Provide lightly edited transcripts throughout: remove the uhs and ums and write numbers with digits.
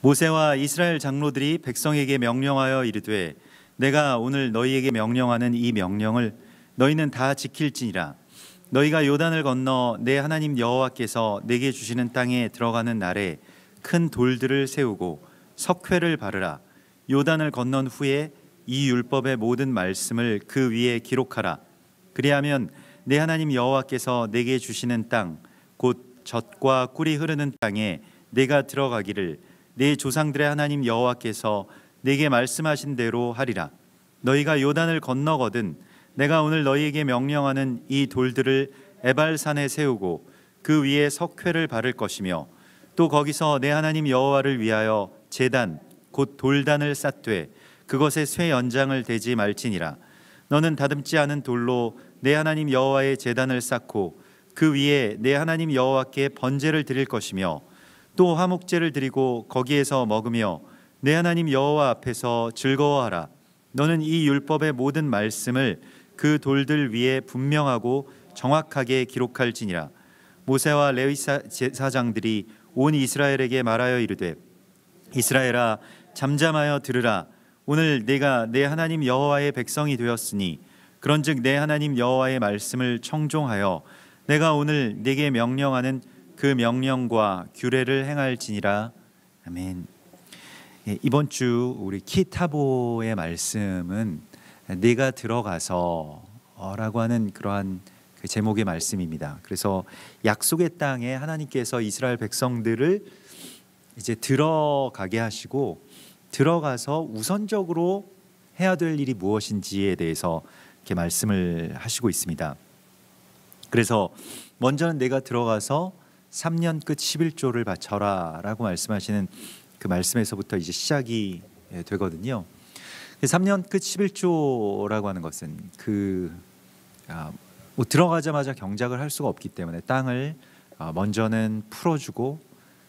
모세와 이스라엘 장로들이 백성에게 명령하여 이르되 내가 오늘 너희에게 명령하는 이 명령을 너희는 다 지킬지니라. 너희가 요단을 건너 내 하나님 여호와께서 내게 주시는 땅에 들어가는 날에 큰 돌들을 세우고 석회를 바르라. 요단을 건넌 후에 이 율법의 모든 말씀을 그 위에 기록하라. 그리하면 내 하나님 여호와께서 내게 주시는 땅 곧 젖과 꿀이 흐르는 땅에 내가 들어가기를 내 조상들의 하나님 여호와께서 내게 말씀하신 대로 하리라. 너희가 요단을 건너거든 내가 오늘 너희에게 명령하는 이 돌들을 에발산에 세우고 그 위에 석회를 바를 것이며 또 거기서 내 하나님 여호와를 위하여 제단 곧 돌단을 쌓되 그것에 쇠 연장을 대지 말지니라. 너는 다듬지 않은 돌로 내 하나님 여호와의 제단을 쌓고 그 위에 내 하나님 여호와께 번제를 드릴 것이며 또 화목제를 드리고 거기에서 먹으며 내 하나님 여호와 앞에서 즐거워하라. 너는 이 율법의 모든 말씀을 그 돌들 위에 분명하고 정확하게 기록할지니라. 모세와 레위 제사장들이 온 이스라엘에게 말하여 이르되 이스라엘아 잠잠하여 들으라. 오늘 내가 내 하나님 여호와의 백성이 되었으니 그런즉 내 하나님 여호와의 말씀을 청종하여 내가 오늘 네게 명령하는 그 명령과 규례를 행할지니라. 아멘. 이번 주 우리 키타보의 말씀은 네가 들어가서 라고 하는 그러한 그 제목의 말씀입니다. 그래서 약속의 땅에 하나님께서 이스라엘 백성들을 이제 들어가게 하시고 들어가서 우선적으로 해야 될 일이 무엇인지에 대해서 이렇게 말씀을 하시고 있습니다. 그래서 먼저는 내가 들어가서 3년 끝 11조를 바쳐라 라고 말씀하시는 그 말씀에서부터 이제 시작이 되거든요. 3년 끝 11조라고 하는 것은 뭐 들어가자마자 경작을 할 수가 없기 때문에 땅을 먼저는 풀어주고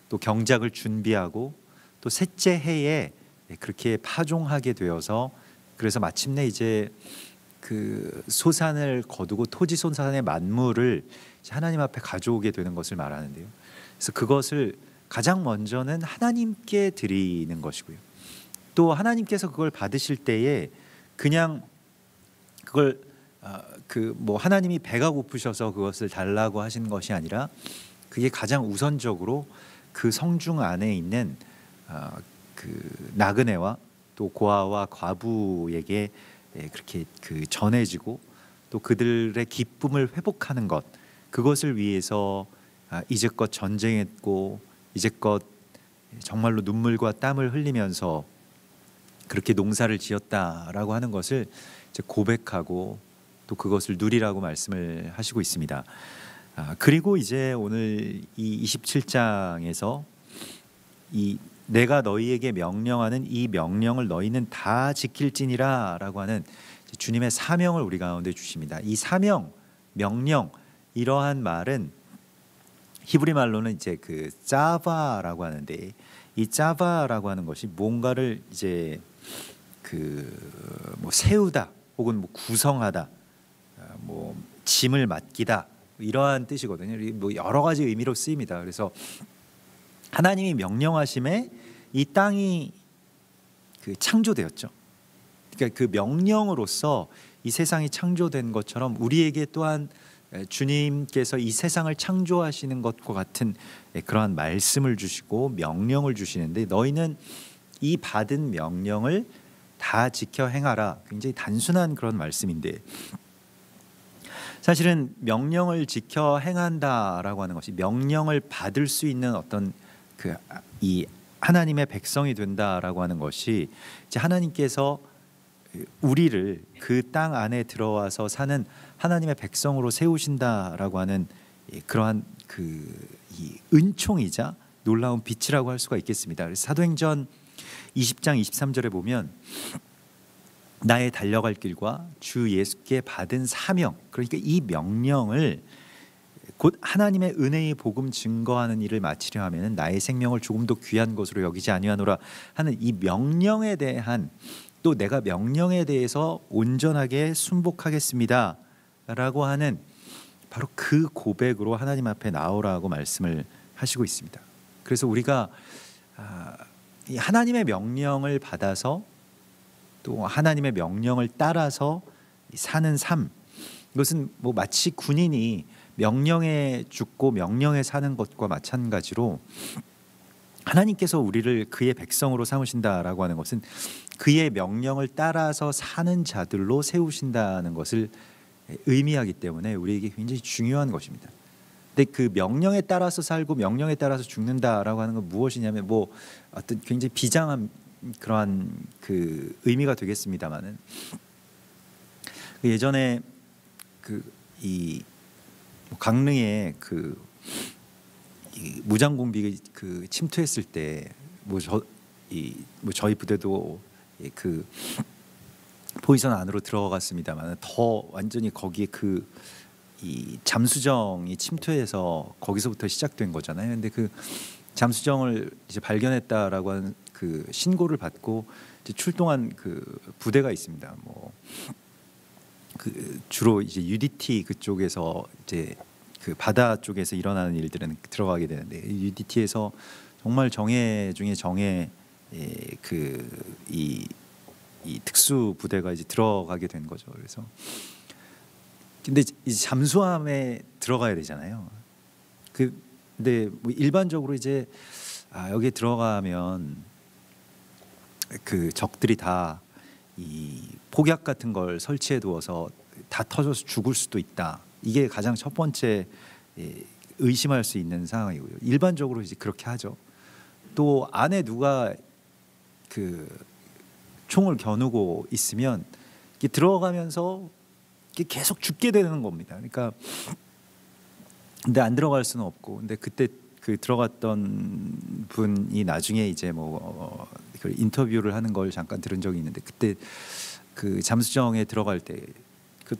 또 경작을 준비하고 또 셋째 해에 그렇게 파종하게 되어서 그래서 마침내 이제 그 소산을 거두고 토지 소산의 만물을 하나님 앞에 가져오게 되는 것을 말하는데요. 그래서 그것을 가장 먼저는 하나님께 드리는 것이고요. 또 하나님께서 그걸 받으실 때에 그냥 그걸 뭐 하나님이 배가 고프셔서 그것을 달라고 하신 것이 아니라 그게 가장 우선적으로 그 성중 안에 있는 그 나그네와 또 고아와 과부에게 그렇게 전해지고 또 그들의 기쁨을 회복하는 것, 그것을 위해서 이제껏 전쟁했고 이제껏 정말로 눈물과 땀을 흘리면서 그렇게 농사를 지었다라고 하는 것을 이제 고백하고 또 그것을 누리라고 말씀을 하시고 있습니다. 그리고 이제 오늘 이 27장에서 이 내가 너희에게 명령하는 이 명령을 너희는 다 지킬지니라 라고 하는 주님의 사명을 우리 가운데 주십니다. 이 사명, 명령, 이러한 말은 히브리 말로는 이제 그 짜바라고 하는데 이 짜바라고 하는 것이 뭔가를 이제 뭐 세우다 혹은 뭐 구성하다, 뭐 짐을 맡기다 이러한 뜻이거든요. 뭐 여러 가지 의미로 쓰입니다. 그래서 하나님이 명령하심에 이 땅이 창조되었죠. 그러니까 그 명령으로서 이 세상이 창조된 것처럼 우리에게 또한 주님께서 이 세상을 창조하시는 것과 같은 그러한 말씀을 주시고 명령을 주시는데 너희는 이 받은 명령을 다 지켜 행하라. 굉장히 단순한 그런 말씀인데 사실은 명령을 지켜 행한다라고 하는 것이 명령을 받을 수 있는 어떤 이 하나님의 백성이 된다라고 하는 것이 이제 하나님께서 우리를 그 땅 안에 들어와서 사는 하나님의 백성으로 세우신다라고 하는 그러한 이 은총이자 놀라운 빛이라고 할 수가 있겠습니다. 그래서 사도행전 20장 23절에 보면 나의 달려갈 길과 주 예수께 받은 사명, 그러니까 이 명령을 곧 하나님의 은혜의 복음 증거하는 일을 마치려 하면 나의 생명을 조금 더 귀한 것으로 여기지 아니하노라 하는 이 명령에 대한 또 내가 명령에 대해서 온전하게 순복하겠습니다 라고 하는 바로 그 고백으로 하나님 앞에 나오라고 말씀을 하시고 있습니다. 그래서 우리가 이 하나님의 명령을 받아서 또 하나님의 명령을 따라서 사는 삶, 이것은 뭐 마치 군인이 명령에 죽고 명령에 사는 것과 마찬가지로 하나님께서 우리를 그의 백성으로 삼으신다라고 하는 것은 그의 명령을 따라서 사는 자들로 세우신다는 것을 의미하기 때문에 우리에게 굉장히 중요한 것입니다. 근데 그 명령에 따라서 살고 명령에 따라서 죽는다라고 하는 건 무엇이냐면 뭐 어떤 굉장히 비장한 그러한 그 의미가 되겠습니다만은 예전에 이 강릉에 이 무장공비 그 침투했을 때 뭐 저희 부대도 그 포지션 안으로 들어갔습니다만 더 완전히 거기에 이 잠수정이 침투해서 거기서부터 시작된 거잖아요. 근데 그 잠수정을 이제 발견했다라고 하는 그 신고를 받고 이제 출동한 그 부대가 있습니다. 뭐 그 주로 이제 UDT 그쪽에서 이제 그 바다 쪽에서 일어나는 일들은 들어가게 되는데 UDT에서 정말 정예 중에 정예 이 특수 부대가 이제 들어가게 된 거죠. 그래서 근데 이제 잠수함에 들어가야 되잖아요. 근데 뭐 일반적으로 이제 여기에 들어가면 그 적들이 다 이 폭약 같은 걸 설치해 두어서 다 터져서 죽을 수도 있다. 이게 가장 첫 번째 의심할 수 있는 상황이고요. 일반적으로 이제 그렇게 하죠. 또 안에 누가 그 총을 겨누고 있으면 이게 들어가면서 이게 계속 죽게 되는 겁니다. 그러니까 근데 안 들어갈 수는 없고, 근데 그때 그 들어갔던 분이 나중에 이제 뭐 그 인터뷰를 하는 걸 잠깐 들은 적이 있는데 그때 그 잠수정에 들어갈 때 그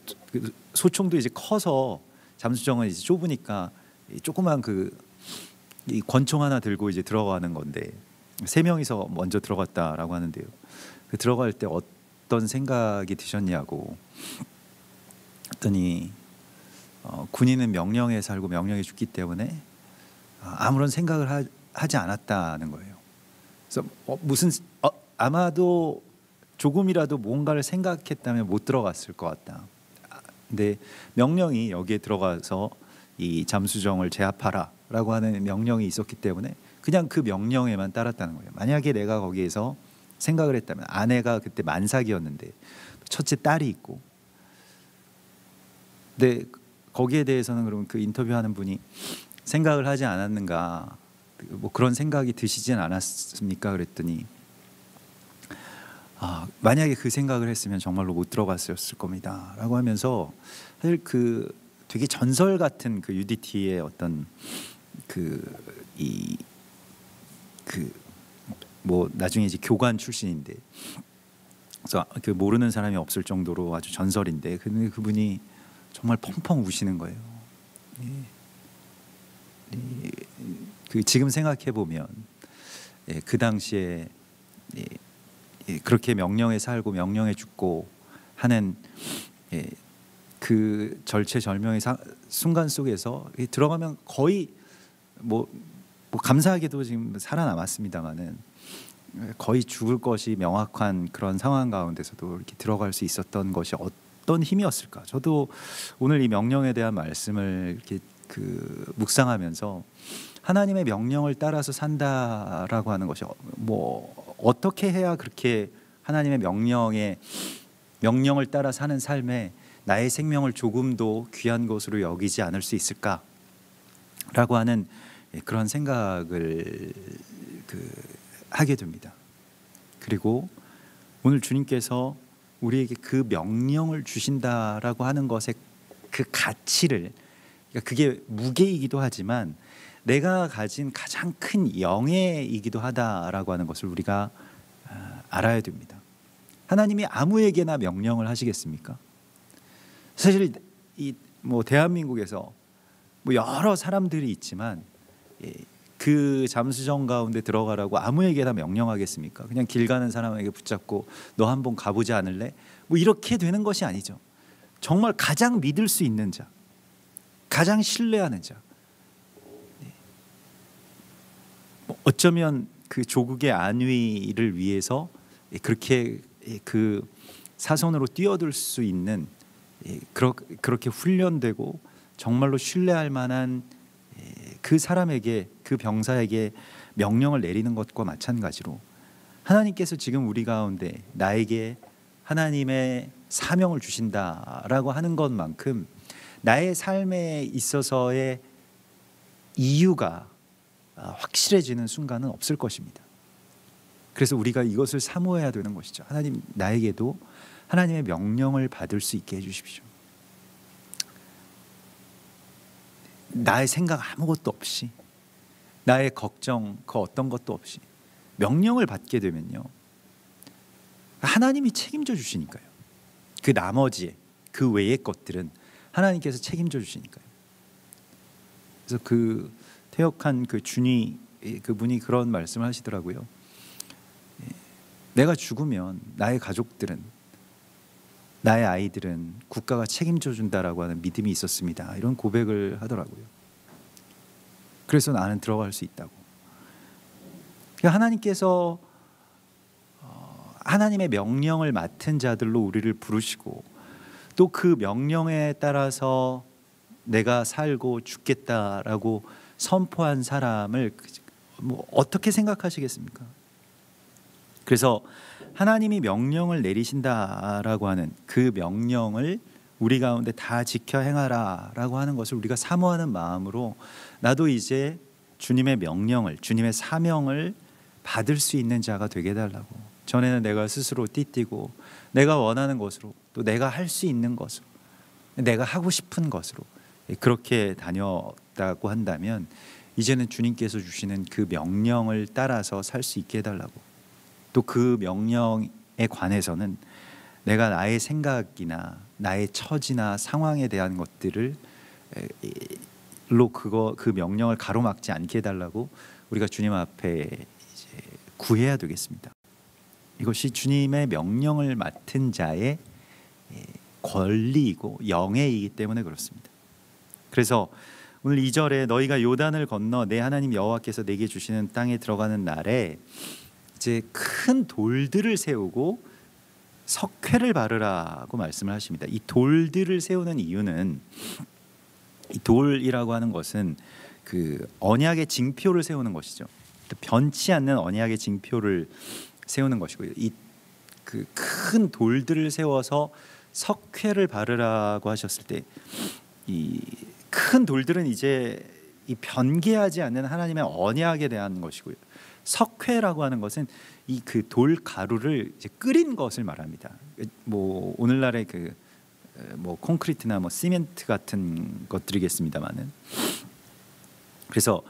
소총도 이제 커서 잠수정은 이제 좁으니까 조그만 이 권총 하나 들고 이제 들어가는 건데 3명이서 먼저 들어갔다라고 하는데요. 그 들어갈 때 어떤 생각이 드셨냐고 했더니 군인은 명령에 살고 명령에 죽기 때문에 아무런 생각을 하지 않았다는 거예요. 그래서 아마도 조금이라도 뭔가를 생각했다면 못 들어갔을 것 같다. 근데 명령이 여기에 들어가서 이 잠수정을 제압하라라고 하는 명령이 있었기 때문에 그냥 그 명령에만 따랐다는 거예요. 만약에 내가 거기에서 생각을 했다면 아내가 그때 만삭이었는데 첫째 딸이 있고, 근데 거기에 대해서는 그러면 그 인터뷰하는 분이 생각을 하지 않았는가, 뭐 그런 생각이 드시진 않았습니까? 그랬더니 만약에 그 생각을 했으면 정말로 못 들어갔었을 겁니다라고 하면서 사실 그 되게 전설 같은 그 UDT의 어떤 뭐 나중에 이제 교관 출신인데 그래서 그 모르는 사람이 없을 정도로 아주 전설인데 그분이 정말 펑펑 우시는 거예요. 그 지금 생각해 보면 그 당시에 그렇게 명령에 살고 명령에 죽고 하는 그 절체절명의 순간 속에서 들어가면 거의 뭐 감사하게도 지금 살아남았습니다만은 거의 죽을 것이 명확한 그런 상황 가운데서도 이렇게 들어갈 수 있었던 것이 어떤 힘이었을까? 저도 오늘 이 명령에 대한 말씀을 이렇게 묵상하면서 하나님의 명령을 따라서 산다라고 하는 것이 뭐 어떻게 해야 그렇게 하나님의 명령을 따라 사는 삶에 나의 생명을 조금도 귀한 것으로 여기지 않을 수 있을까라고 하는 그런 생각을 하게 됩니다. 그리고 오늘 주님께서 우리에게 그 명령을 주신다라고 하는 것의 그 가치를, 그러니까 그게 무게이기도 하지만 내가 가진 가장 큰 영예이기도 하다라고 하는 것을 우리가 알아야 됩니다. 하나님이 아무에게나 명령을 하시겠습니까? 사실 뭐 대한민국에서 뭐 여러 사람들이 있지만 그 잠수정 가운데 들어가라고 아무에게나 명령하겠습니까? 그냥 길 가는 사람에게 붙잡고 너 한번 가보지 않을래? 뭐 이렇게 되는 것이 아니죠. 정말 가장 믿을 수 있는 자, 가장 신뢰하는 자, 어쩌면 그 조국의 안위를 위해서 그렇게 그 사선으로 뛰어들 수 있는 그렇게 훈련되고 정말로 신뢰할 만한 그 사람에게, 그 병사에게 명령을 내리는 것과 마찬가지로 하나님께서 지금 우리 가운데 나에게 하나님의 사명을 주신다라고 하는 것만큼 나의 삶에 있어서의 이유가 확실해지는 순간은 없을 것입니다. 그래서 우리가 이것을 사모해야 되는 것이죠. 하나님, 나에게도 하나님의 명령을 받을 수 있게 해주십시오. 나의 생각 아무것도 없이, 나의 걱정 그 어떤 것도 없이 명령을 받게 되면요, 하나님이 책임져 주시니까요. 그 나머지 그 외의 것들은 하나님께서 책임져 주시니까요. 그래서 그 퇴역한 그 준이, 그분이 그런 말씀을 하시더라고요. 내가 죽으면 나의 가족들은, 나의 아이들은 국가가 책임져 준다라고 하는 믿음이 있었습니다. 이런 고백을 하더라고요. 그래서 나는 들어갈 수 있다고. 하나님께서 하나님의 명령을 맡은 자들로 우리를 부르시고 또 그 명령에 따라서 내가 살고 죽겠다라고 선포한 사람을 어떻게 생각하시겠습니까? 그래서 하나님이 명령을 내리신다라고 하는 그 명령을 우리 가운데 다 지켜 행하라라고 하는 것을 우리가 사모하는 마음으로 나도 이제 주님의 명령을, 주님의 사명을 받을 수 있는 자가 되게 해달라고. 전에는 내가 스스로 띠띠고 내가 원하는 것으로, 또 내가 할 수 있는 것으로, 내가 하고 싶은 것으로 그렇게 다녔다고 한다면 이제는 주님께서 주시는 그 명령을 따라서 살 수 있게 해달라고. 또 그 명령에 관해서는 내가 나의 생각이나 나의 처지나 상황에 대한 것들을 그 명령을 가로막지 않게 해달라고 우리가 주님 앞에 이제 구해야 되겠습니다. 이것이 주님의 명령을 맡은 자의 권리이고 영예이기 때문에 그렇습니다. 그래서 오늘 2절에 너희가 요단을 건너 내 하나님 여호와께서 내게 주시는 땅에 들어가는 날에 이제 큰 돌들을 세우고 석회를 바르라고 말씀을 하십니다. 이 돌들을 세우는 이유는, 이 돌이라고 하는 것은 그 언약의 징표를 세우는 것이죠. 변치 않는 언약의 징표를 세우는 것이고요. 이 그 큰 돌들을 세워서 석회를 바르라고 하셨을 때, 이 큰 돌들은 이제 이 변개하지 않는 하나님의 언약에 대한 것이고요. 석회라고 하는 것은 이 그 돌 가루를 이제 끓인 것을 말합니다. 뭐 오늘날의 그 뭐 콘크리트나 뭐 시멘트 같은 것들이겠습니다만은, 그래서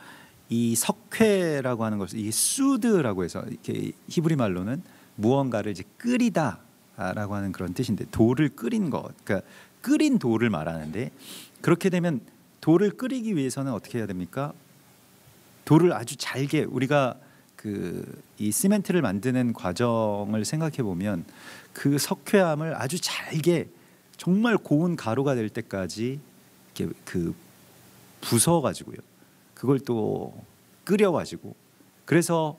이 석회라고 하는 것을 이 수드라고 해서 이렇게 히브리 말로는 무언가를 이제 끓이다라고 하는 그런 뜻인데, 돌을 끓인 것, 그러니까 끓인 돌을 말하는데, 그렇게 되면 돌을 끓이기 위해서는 어떻게 해야 됩니까? 돌을 아주 잘게, 우리가 이 시멘트를 만드는 과정을 생각해 보면 그 석회암을 아주 잘게 정말 고운 가루가 될 때까지 이렇게 부숴 가지고요. 그걸 또 끓여 가지고, 그래서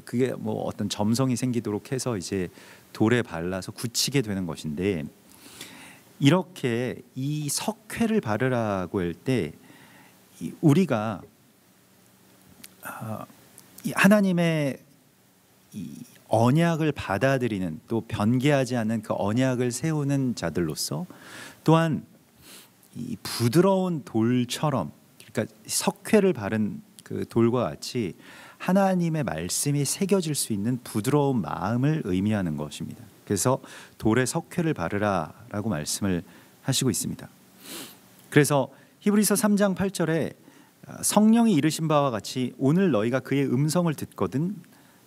그게 뭐 어떤 점성이 생기도록 해서 이제 돌에 발라서 굳히게 되는 것인데, 이렇게 이 석회를 바르라고 할 때 우리가 하나님의 이 언약을 받아들이는, 또 변개하지 않는 그 언약을 세우는 자들로서, 또한 이 부드러운 돌처럼, 그러니까 석회를 바른 그 돌과 같이 하나님의 말씀이 새겨질 수 있는 부드러운 마음을 의미하는 것입니다. 그래서 돌에 석회를 바르라라고 말씀을 하시고 있습니다. 그래서 히브리서 3장 8절에 성령이 이르신 바와 같이 오늘 너희가 그의 음성을 듣거든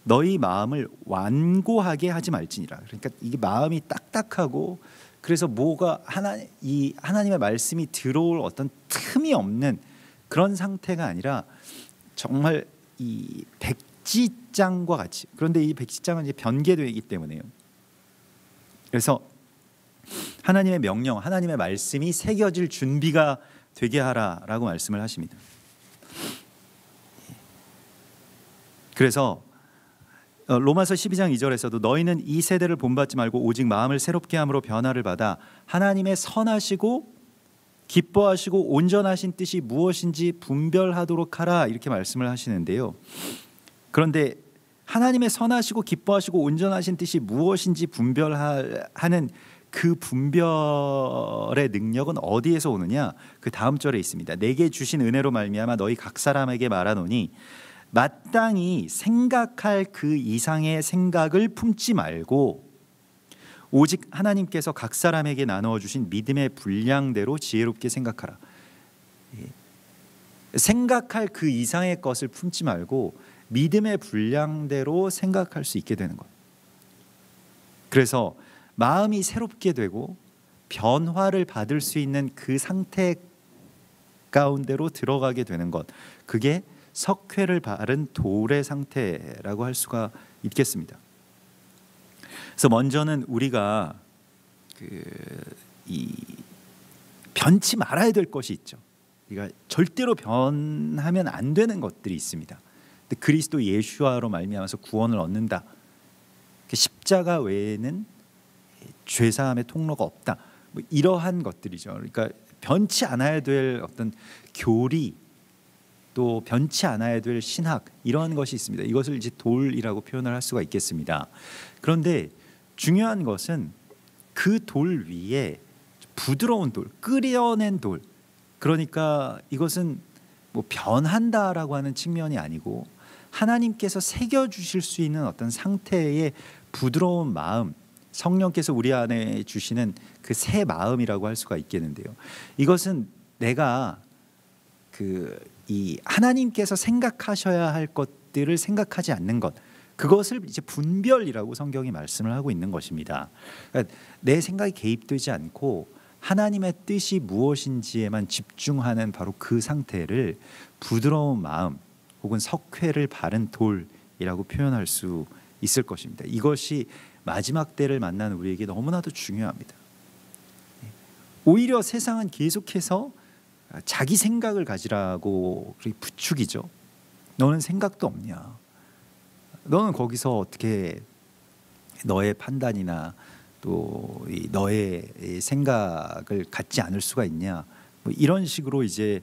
너희 마음을 완고하게 하지 말지니라. 그러니까 이게 마음이 딱딱하고, 그래서 뭐가 하나님의 말씀이 들어올 어떤 틈이 없는 그런 상태가 아니라 정말 이 백지장과 같이, 그런데 이 백지장은 이제 변개되기 때문에요. 그래서 하나님의 명령, 하나님의 말씀이 새겨질 준비가 되게 하라라고 말씀을 하십니다. 그래서 로마서 12장 2절에서도 너희는 이 세대를 본받지 말고 오직 마음을 새롭게 함으로 변화를 받아 하나님의 선하시고 기뻐하시고 온전하신 뜻이 무엇인지 분별하도록 하라, 이렇게 말씀을 하시는데요. 그런데 하나님의 선하시고 기뻐하시고 온전하신 뜻이 무엇인지 분별하는 그 분별의 능력은 어디에서 오느냐? 그 다음 절에 있습니다. 내게 주신 은혜로 말미암아 너희 각 사람에게 말하노니 마땅히 생각할 그 이상의 생각을 품지 말고 오직 하나님께서 각 사람에게 나누어 주신 믿음의 분량대로 지혜롭게 생각하라. 생각할 그 이상의 것을 품지 말고 믿음의 분량대로 생각할 수 있게 되는 것. 그래서 마음이 새롭게 되고 변화를 받을 수 있는 그 상태 가운데로 들어가게 되는 것, 그게 석회를 바른 돌의 상태라고 할 수가 있겠습니다. 그래서 먼저는 우리가 변치 말아야 될 것이 있죠. 우리가 절대로 변하면 안 되는 것들이 있습니다. 근데 그리스도 예수와로 말미암아서 구원을 얻는다. 십자가 외에는 죄사함의 통로가 없다. 뭐 이러한 것들이죠. 그러니까 변치 않아야 될 어떤 교리, 또 변치 않아야 될 신학, 이러한 것이 있습니다. 이것을 이제 돌이라고 표현을 할 수가 있겠습니다. 그런데 중요한 것은 그 돌 위에 부드러운 돌, 끓여낸 돌, 그러니까 이것은 뭐 변한다라고 하는 측면이 아니고 하나님께서 새겨주실 수 있는 어떤 상태의 부드러운 마음, 성령께서 우리 안에 주시는 그 새 마음이라고 할 수가 있겠는데요. 이것은 내가 이 하나님께서 생각하셔야 할 것들을 생각하지 않는 것, 그것을 이제 분별이라고 성경이 말씀을 하고 있는 것입니다. 그러니까 내 생각이 개입되지 않고 하나님의 뜻이 무엇인지에만 집중하는 바로 그 상태를 부드러운 마음 혹은 석회를 바른 돌이라고 표현할 수 있을 것입니다. 이것이 마지막 때를 만나는 우리에게 너무나도 중요합니다. 오히려 세상은 계속해서 자기 생각을 가지라고 부추기죠. 너는 생각도 없냐? 너는 거기서 어떻게 너의 판단이나 또 너의 생각을 갖지 않을 수가 있냐? 뭐 이런 식으로 이제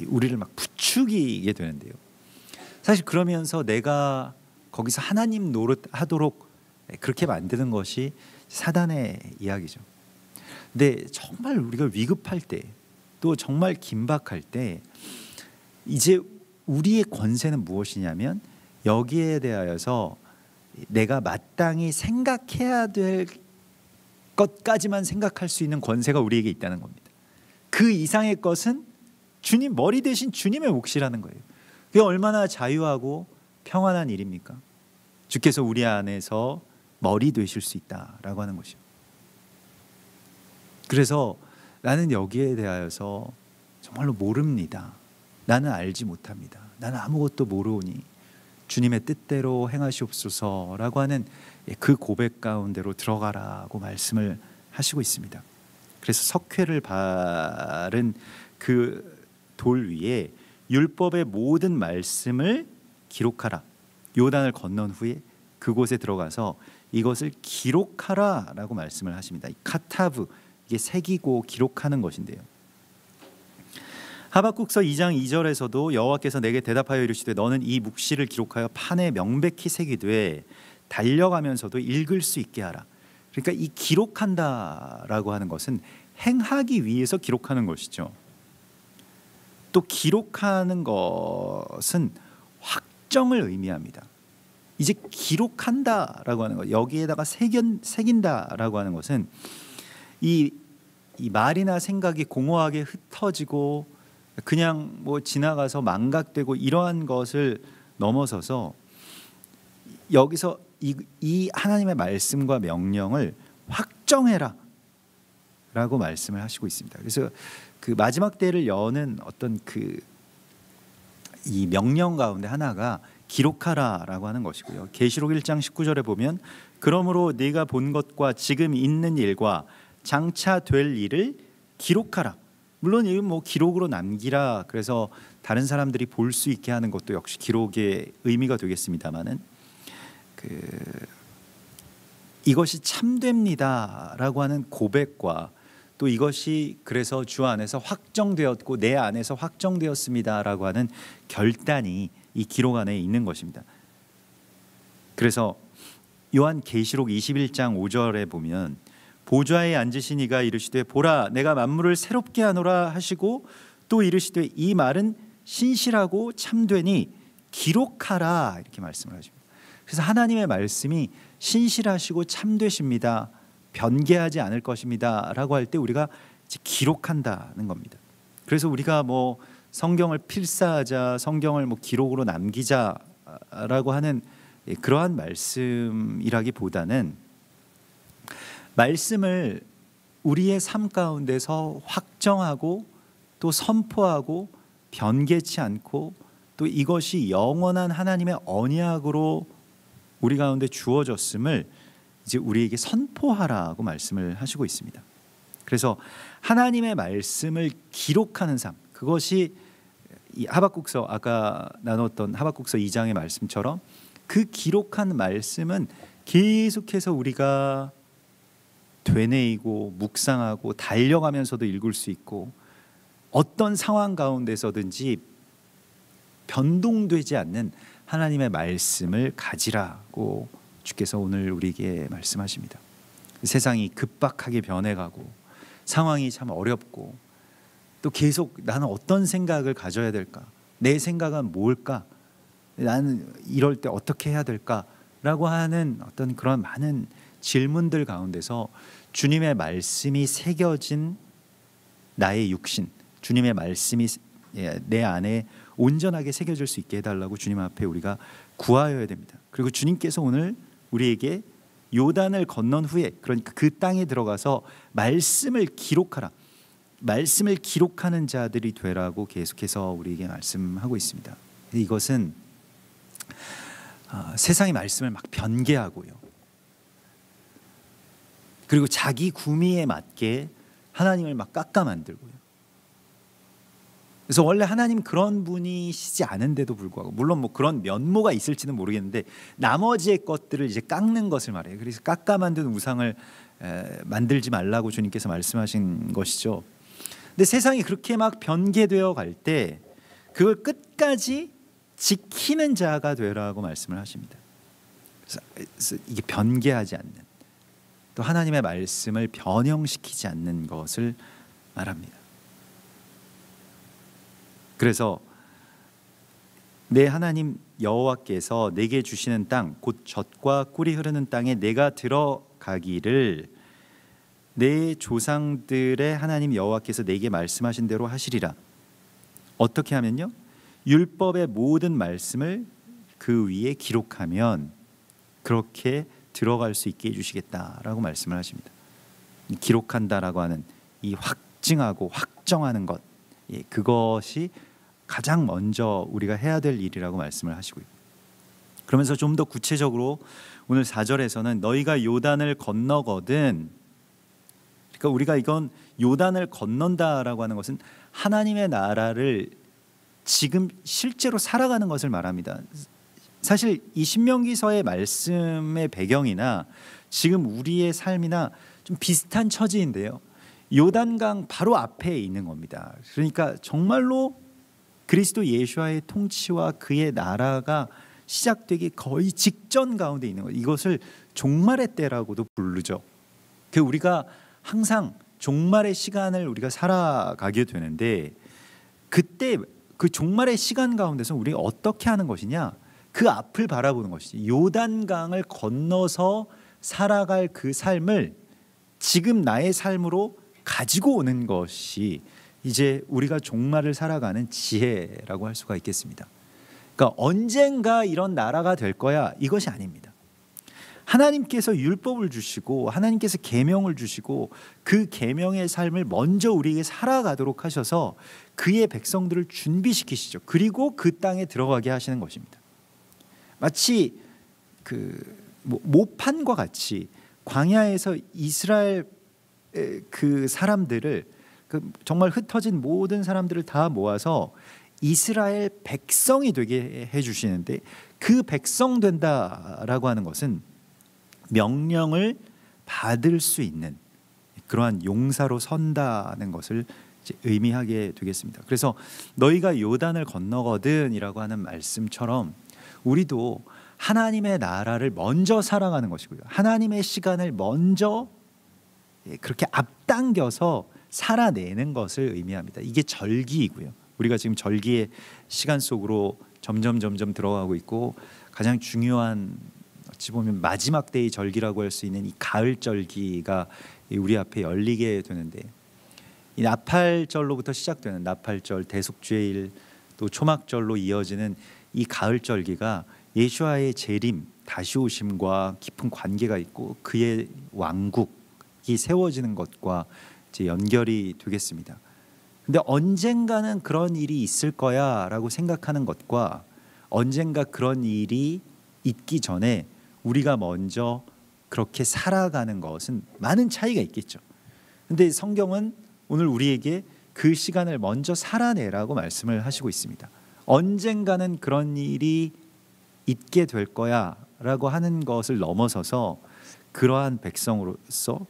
우리를 막 부추기게 되는데요. 사실 그러면서 내가 거기서 하나님 노릇하도록 그렇게 만드는 것이 사단의 이야기죠. 근데 정말 우리가 위급할 때, 또 정말 긴박할 때 이제 우리의 권세는 무엇이냐면 여기에 대하여서 내가 마땅히 생각해야 될 것까지만 생각할 수 있는 권세가 우리에게 있다는 겁니다. 그 이상의 것은 주님, 머리 대신 주님의 몫이라는 거예요. 그게 얼마나 자유하고 평안한 일입니까? 주께서 우리 안에서 머리 되실 수 있다라고 하는 것이요. 그래서 나는 여기에 대하여서 정말로 모릅니다. 나는 알지 못합니다. 나는 아무것도 모르오니 주님의 뜻대로 행하시옵소서라고 하는 그 고백 가운데로 들어가라고 말씀을 하시고 있습니다. 그래서 석회를 바른 그 돌 위에 율법의 모든 말씀을 기록하라. 요단을 건넌 후에 그곳에 들어가서 이것을 기록하라라고 말씀을 하십니다. 카타브, 이게 새기고 기록하는 것인데요. 하박국서 2장 2절에서도 여호와께서 내게 대답하여 이르시되 너는 이 묵시를 기록하여 판에 명백히 새기되 달려가면서도 읽을 수 있게 하라. 그러니까 이 기록한다라고 하는 것은 행하기 위해서 기록하는 것이죠. 또 기록하는 것은 확정을 의미합니다. 이제 기록한다라고 하는 것, 여기에다가 새긴다라고 하는 것은 이 말이나 생각이 공허하게 흩어지고 그냥 뭐 지나가서 망각되고 이러한 것을 넘어서서 여기서 이 하나님의 말씀과 명령을 확정해라 라고 말씀을 하시고 있습니다. 그래서 그 마지막 때를 여는 어떤 이 명령 가운데 하나가 기록하라라고 하는 것이고요. 계시록 1장 19절에 보면 그러므로 네가 본 것과 지금 있는 일과 장차 될 일을 기록하라. 물론 이건 뭐 기록으로 남기라. 그래서 다른 사람들이 볼 수 있게 하는 것도 역시 기록의 의미가 되겠습니다마는 이것이 참됩니다라고 하는 고백과 또 이것이 그래서 주 안에서 확정되었고 내 안에서 확정되었습니다라고 하는 결단이 이 기록 안에 있는 것입니다. 그래서 요한계시록 21장 5절에 보면 보좌에 앉으신 이가 이르시되 보라 내가 만물을 새롭게 하노라 하시고 또 이르시되 이 말은 신실하고 참되니 기록하라 이렇게 말씀을 하십니다. 그래서 하나님의 말씀이 신실하시고 참되십니다. 변개하지 않을 것입니다 라고 할 때 우리가 이제 기록한다는 겁니다. 그래서 우리가 뭐 성경을 필사하자, 성경을 뭐 기록으로 남기자라고 하는 그러한 말씀이라기보다는 말씀을 우리의 삶 가운데서 확정하고 또 선포하고 변개치 않고 또 이것이 영원한 하나님의 언약으로 우리 가운데 주어졌음을 이제 우리에게 선포하라고 말씀을 하시고 있습니다. 그래서 하나님의 말씀을 기록하는 삶, 그것이 이 하박국서 아까 나눴던 하박국서 2장의 말씀처럼 그 기록한 말씀은 계속해서 우리가 되뇌이고 묵상하고 달려가면서도 읽을 수 있고 어떤 상황 가운데서든지 변동되지 않는 하나님의 말씀을 가지라고 주께서 오늘 우리에게 말씀하십니다. 세상이 급박하게 변해가고 상황이 참 어렵고 또 계속 나는 어떤 생각을 가져야 될까? 내 생각은 뭘까? 나는 이럴 때 어떻게 해야 될까라고 하는 어떤 그런 많은 질문들 가운데서 주님의 말씀이 새겨진 나의 육신, 주님의 말씀이 내 안에 온전하게 새겨질 수 있게 해달라고 주님 앞에 우리가 구하여야 됩니다. 그리고 주님께서 오늘 우리에게 요단을 건넌 후에, 그러니까 그 땅에 들어가서 말씀을 기록하라, 말씀을 기록하는 자들이 되라고 계속해서 우리에게 말씀하고 있습니다. 이것은 세상의 말씀을 막 변개하고요, 그리고 자기 구미에 맞게 하나님을 막 깎아 만들고요. 그래서 원래 하나님 그런 분이시지 않은데도 불구하고, 물론 뭐 그런 면모가 있을지는 모르겠는데 나머지의 것들을 이제 깎는 것을 말해요. 그래서 깎아 만든 우상을 만들지 말라고 주님께서 말씀하신 것이죠. 근데 세상이 그렇게 막 변개되어 갈 때 그걸 끝까지 지키는 자가 되라고 말씀을 하십니다. 그래서 이게 변개하지 않는, 또 하나님의 말씀을 변형시키지 않는 것을 말합니다. 그래서 내 하나님 여호와께서 내게 주시는 땅, 곧 젖과 꿀이 흐르는 땅에 내가 들어가기를 내 조상들의 하나님 여호와께서 내게 말씀하신 대로 하시리라. 어떻게 하면요? 율법의 모든 말씀을 그 위에 기록하면 그렇게 들어갈 수 있게 해주시겠다라고 말씀을 하십니다. 기록한다라고 하는 이 확증하고 확정하는 것, 그것이 가장 먼저 우리가 해야 될 일이라고 말씀을 하시고요. 그러면서 좀 더 구체적으로 오늘 4절에서는 너희가 요단을 건너거든, 그러니까 우리가 이건 요단을 건넌다라고 하는 것은 하나님의 나라를 지금 실제로 살아가는 것을 말합니다. 사실 이 신명기서의 말씀의 배경이나 지금 우리의 삶이나 좀 비슷한 처지인데요, 요단강 바로 앞에 있는 겁니다. 그러니까 정말로 그리스도 예수와의 통치와 그의 나라가 시작되기 거의 직전 가운데 있는 거예요. 이것을 종말의 때라고도 부르죠. 그 우리가 항상 종말의 시간을 우리가 살아가게 되는데, 그때 그 종말의 시간 가운데서 우리가 어떻게 하는 것이냐, 그 앞을 바라보는 것이지, 요단강을 건너서 살아갈 그 삶을 지금 나의 삶으로 가지고 오는 것이 이제 우리가 종말을 살아가는 지혜라고 할 수가 있겠습니다. 그러니까 언젠가 이런 나라가 될 거야, 이것이 아닙니다. 하나님께서 율법을 주시고 하나님께서 계명을 주시고 그 계명의 삶을 먼저 우리에게 살아가도록 하셔서 그의 백성들을 준비시키시죠. 그리고 그 땅에 들어가게 하시는 것입니다. 마치 그 모판과 같이 광야에서 이스라엘 그 사람들을, 그 정말 흩어진 모든 사람들을 다 모아서 이스라엘 백성이 되게 해주시는데, 그 백성 된다라고 하는 것은 명령을 받을 수 있는 그러한 용사로 선다는 것을 이제 의미하게 되겠습니다. 그래서 너희가 요단을 건너거든이라고 하는 말씀처럼 우리도 하나님의 나라를 먼저 살아가는 것이고요, 하나님의 시간을 먼저 그렇게 앞당겨서 살아내는 것을 의미합니다. 이게 절기이고요. 우리가 지금 절기의 시간 속으로 점점 들어가고 있고, 가장 중요한, 어찌 보면 마지막 때의 절기라고 할 수 있는 이 가을 절기가 우리 앞에 열리게 되는데, 이 나팔절로부터 시작되는 나팔절, 대속죄일, 또 초막절로 이어지는 이 가을 절기가 예수와의 재림, 다시 오심과 깊은 관계가 있고, 그의 왕국이 세워지는 것과 이제 연결이 되겠습니다. 근데 언젠가는 그런 일이 있을 거야라고 생각하는 것과, 언젠가 그런 일이 있기 전에 우리가 먼저 그렇게 살아가는 것은 많은 차이가 있겠죠. 근데 성경은 오늘 우리에게 그 시간을 먼저 살아내라고 말씀을 하시고 있습니다. 언젠가는 그런 일이 있게 될 거야라고 하는 것을 넘어서서 그러한 백성으로서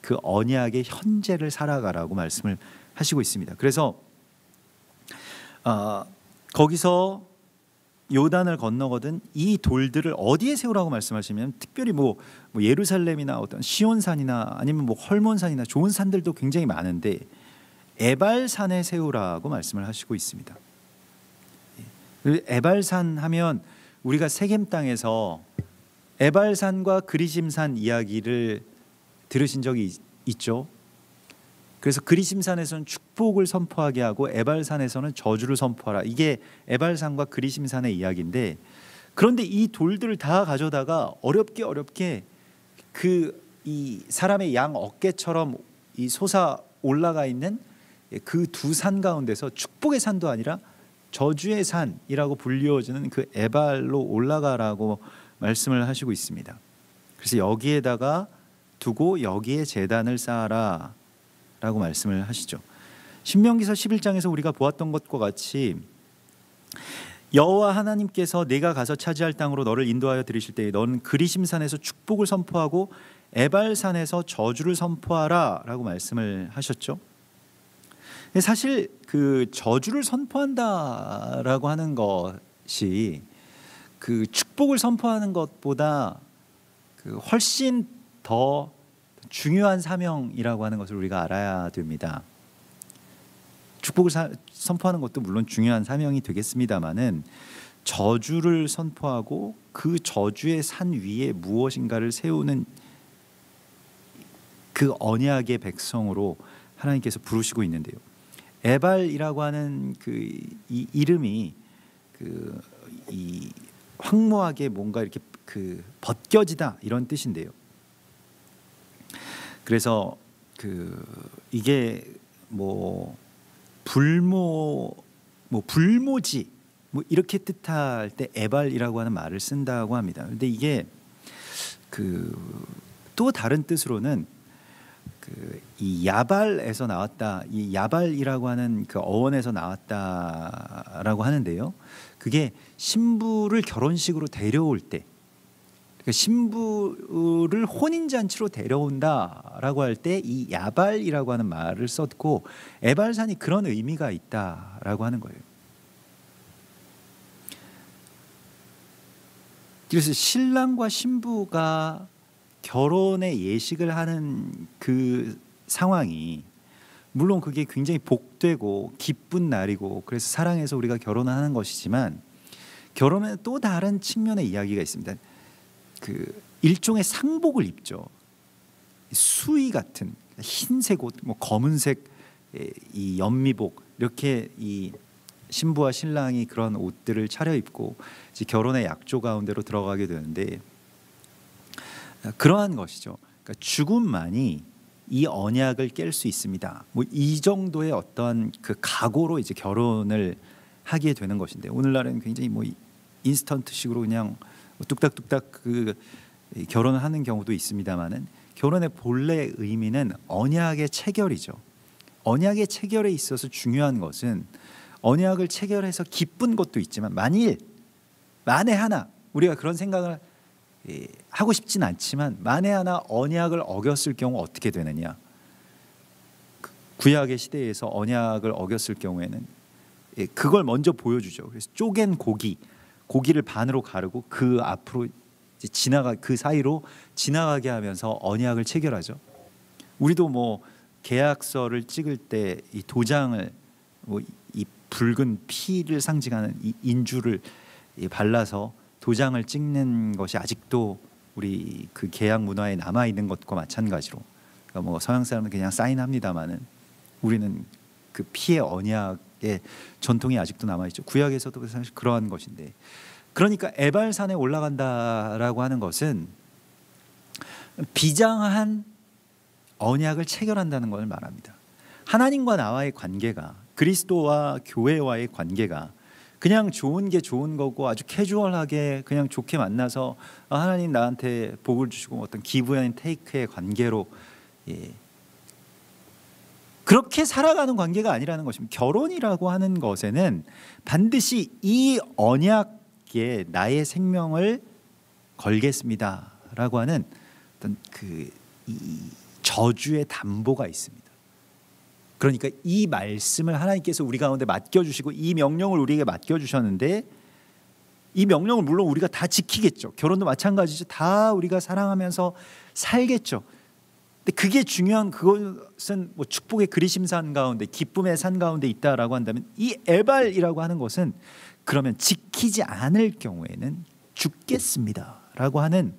그 언약의 현재를 살아가라고 말씀을 하시고 있습니다. 그래서 거기서 요단을 건너거든 이 돌들을 어디에 세우라고 말씀하시면, 특별히 뭐 예루살렘이나 어떤 시온산이나 아니면 뭐 헐몬산이나 좋은 산들도 굉장히 많은데 에발산에 세우라고 말씀을 하시고 있습니다. 에발산 하면 우리가 세겜 땅에서 에발산과 그리심산 이야기를 들으신 적이 있죠. 그래서 그리심산에서는 축복을 선포하게 하고 에발산에서는 저주를 선포하라. 이게 에발산과 그리심산의 이야기인데, 그런데 이 돌들을 다 가져다가 어렵게 이 사람의 양 어깨처럼 이 솟아 올라가 있는 그 두 산 가운데서 축복의 산도 아니라 저주의 산이라고 불리워지는 그 에발로 올라가라고 말씀을 하시고 있습니다. 그래서 여기에다가 두고 여기에 제단을 쌓아라 라고 말씀을 하시죠. 신명기서 11장에서 우리가 보았던 것과 같이 여호와 하나님께서 내가 가서 차지할 땅으로 너를 인도하여 들이실 때에 너는 그리심산에서 축복을 선포하고 에발산에서 저주를 선포하라 라고 말씀을 하셨죠. 사실 그 저주를 선포한다라고 하는 것이 그 축복을 선포하는 것보다 그 훨씬 더 중요한 사명이라고 하는 것을 우리가 알아야 됩니다. 축복을 선포하는 것도 물론 중요한 사명이 되겠습니다마는, 저주를 선포하고 그 저주의 산 위에 무엇인가를 세우는 그 언약의 백성으로 하나님께서 부르시고 있는데요. 에발이라고 하는 이 이름이 이 황무하게 뭔가 이렇게 벗겨지다 이런 뜻인데요. 그래서 이게 불모지 이렇게 뜻할 때 에발이라고 하는 말을 쓴다고 합니다. 그런데 이게 또 다른 뜻으로는 이 야발에서 나왔다, 이 야발이라고 하는 그 어원에서 나왔다라고 하는데요. 그게 신부를 결혼식으로 데려올 때, 그러니까 신부를 혼인잔치로 데려온다라고 할 때 이 야발이라고 하는 말을 썼고, 에발산이 그런 의미가 있다라고 하는 거예요. 그래서 신랑과 신부가 결혼의 예식을 하는 그 상황이, 물론 그게 굉장히 복되고 기쁜 날이고 그래서 사랑해서 우리가 결혼하는 것이지만, 결혼은 또 다른 측면의 이야기가 있습니다. 일종의 상복을 입죠. 수의 같은 흰색 옷, 검은색 이 연미복, 이렇게 이 신부와 신랑이 그런 옷들을 차려입고 이제 결혼의 약조 가운데로 들어가게 되는데, 그러한 것이죠. 그러니까 죽음만이 이 언약을 깰 수 있습니다. 이 정도의 어떤 그 각오로 이제 결혼을 하게 되는 것인데, 오늘날은 굉장히 인스턴트식으로 그냥 뚝딱뚝딱 결혼을 하는 경우도 있습니다만은, 결혼의 본래 의미는 언약의 체결이죠. 언약의 체결에 있어서 중요한 것은 언약을 체결해서 기쁜 것도 있지만 만에 하나 우리가 그런 생각을 하고 싶진 않지만 만에 하나 언약을 어겼을 경우 어떻게 되느냐. 구약의 시대에서 언약을 어겼을 경우에는 그걸 먼저 보여주죠. 그래서 쪼갠 고기를 반으로 가르고 그 앞으로 그 사이로 지나가게 하면서 언약을 체결하죠. 우리도 뭐 계약서를 찍을 때 이 도장을 이 붉은 피를 상징하는 이 인주를 발라서 도장을 찍는 것이 아직도 우리 그 계약 문화에 남아 있는 것과 마찬가지로, 그러니까 뭐 서양 사람은 그냥 사인합니다만은 우리는 그 피의 언약의 전통이 아직도 남아 있죠. 구약에서도 사실 그러한 것인데, 그러니까 에발산에 올라간다라고 하는 것은 비장한 언약을 체결한다는 것을 말합니다. 하나님과 나와의 관계가, 그리스도와 교회와의 관계가 그냥 좋은 게 좋은 거고 아주 캐주얼하게 그냥 좋게 만나서 하나님 나한테 복을 주시고 어떤 기브 앤 테이크의 관계로 그렇게 살아가는 관계가 아니라는 것입니다. 결혼이라고 하는 것에는 반드시 이 언약에 나의 생명을 걸겠습니다라고 하는 어떤 이 저주의 담보가 있습니다. 그러니까 이 말씀을 하나님께서 우리 가운데 맡겨주시고 이 명령을 우리에게 맡겨주셨는데, 이 명령을 물론 우리가 다 지키겠죠. 결혼도 마찬가지죠. 다 우리가 사랑하면서 살겠죠. 근데 그게 중요한, 그것은 뭐 축복의 그리심산 가운데, 기쁨의 산 가운데 있다라고 한다면, 이 에발이라고 하는 것은 그러면 지키지 않을 경우에는 죽겠습니다라고 하는,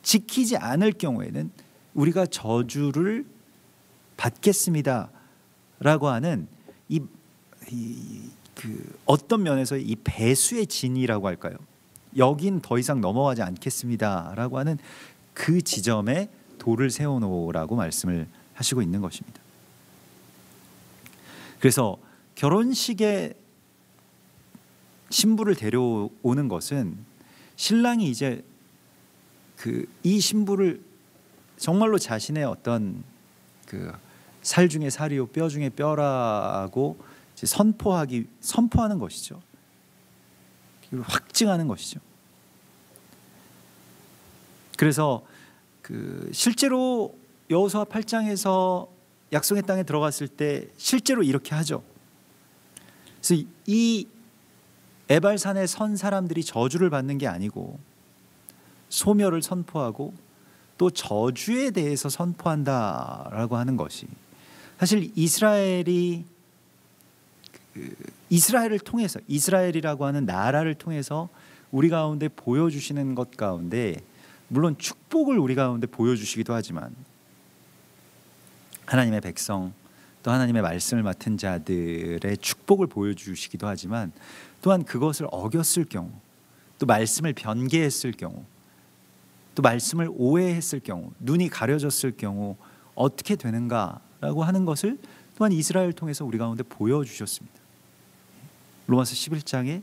지키지 않을 경우에는 우리가 저주를 받겠습니다라고 하는 어떤 면에서 이 배수의 진이라고 할까요? 여긴 더 이상 넘어가지 않겠습니다라고 하는 그 지점에 돌을 세워놓으라고 말씀을 하시고 있는 것입니다. 그래서 결혼식에 신부를 데려오는 것은 신랑이 이제 이 신부를 정말로 자신의 어떤 살 중에 살이요 뼈 중에 뼈라고 선포하는 것이죠. 확증하는 것이죠. 그래서 실제로 여호수아 8장에서 약속의 땅에 들어갔을 때 실제로 이렇게 하죠. 그래서 이 에발산에 선 사람들이 저주를 받는 게 아니고 소멸을 선포하고 또 저주에 대해서 선포한다라고 하는 것이, 사실 이스라엘을 통해서, 이스라엘이라고 하는 나라를 통해서 우리 가운데 보여주시는 것 가운데, 물론 축복을 우리 가운데 보여주시기도 하지만 하나님의 백성, 또 하나님의 말씀을 맡은 자들의 축복을 보여주시기도 하지만, 또한 그것을 어겼을 경우, 또 말씀을 변개했을 경우, 또 말씀을 오해했을 경우, 눈이 가려졌을 경우 어떻게 되는가라고 하는 것을 또한 이스라엘을 통해서 우리 가운데 보여주셨습니다. 로마서 11장에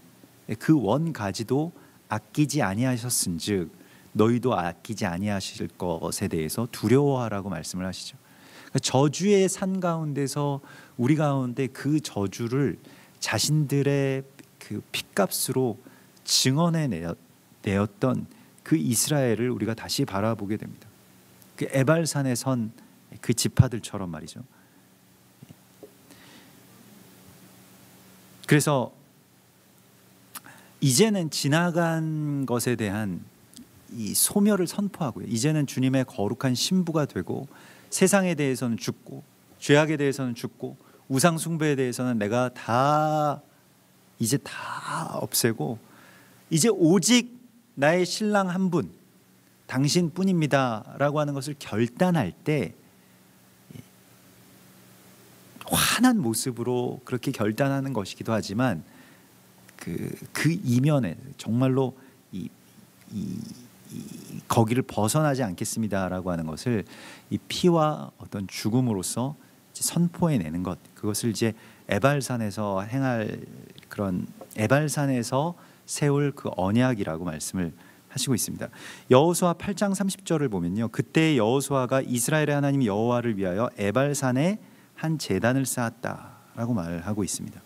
그 원가지도 아끼지 아니하셨은즉 너희도 아끼지 아니하실 것에 대해서 두려워하라고 말씀을 하시죠. 그러니까 저주의 산 가운데서 우리 가운데 그 저주를 자신들의 그 핏값으로 증언해 내었던 그 이스라엘을 우리가 다시 바라보게 됩니다. 그 에발산에 선 그 지파들처럼 말이죠. 그래서 이제는 지나간 것에 대한 이 소멸을 선포하고요. 이제는 주님의 거룩한 신부가 되고, 세상에 대해서는 죽고, 죄악에 대해서는 죽고, 우상 숭배에 대해서는 내가 이제 다 없애고, 이제 오직 나의 신랑 한 분, 당신뿐입니다라고 하는 것을 결단할 때 환한 모습으로 그렇게 결단하는 것이기도 하지만, 그 이면에 정말로 거기를 벗어나지 않겠습니다라고 하는 것을 이 피와 어떤 죽음으로써 선포해내는 것, 그것을 이제 에발산에서 행할, 그런 에발산에서 세울 그 언약이라고 말씀을 하시고 있습니다. 여호수아 8장 30절을 보면요, 그때 여호수아가 이스라엘의 하나님 여호와를 위하여 에발산에 한 제단을 쌓았다라고 말하고 있습니다.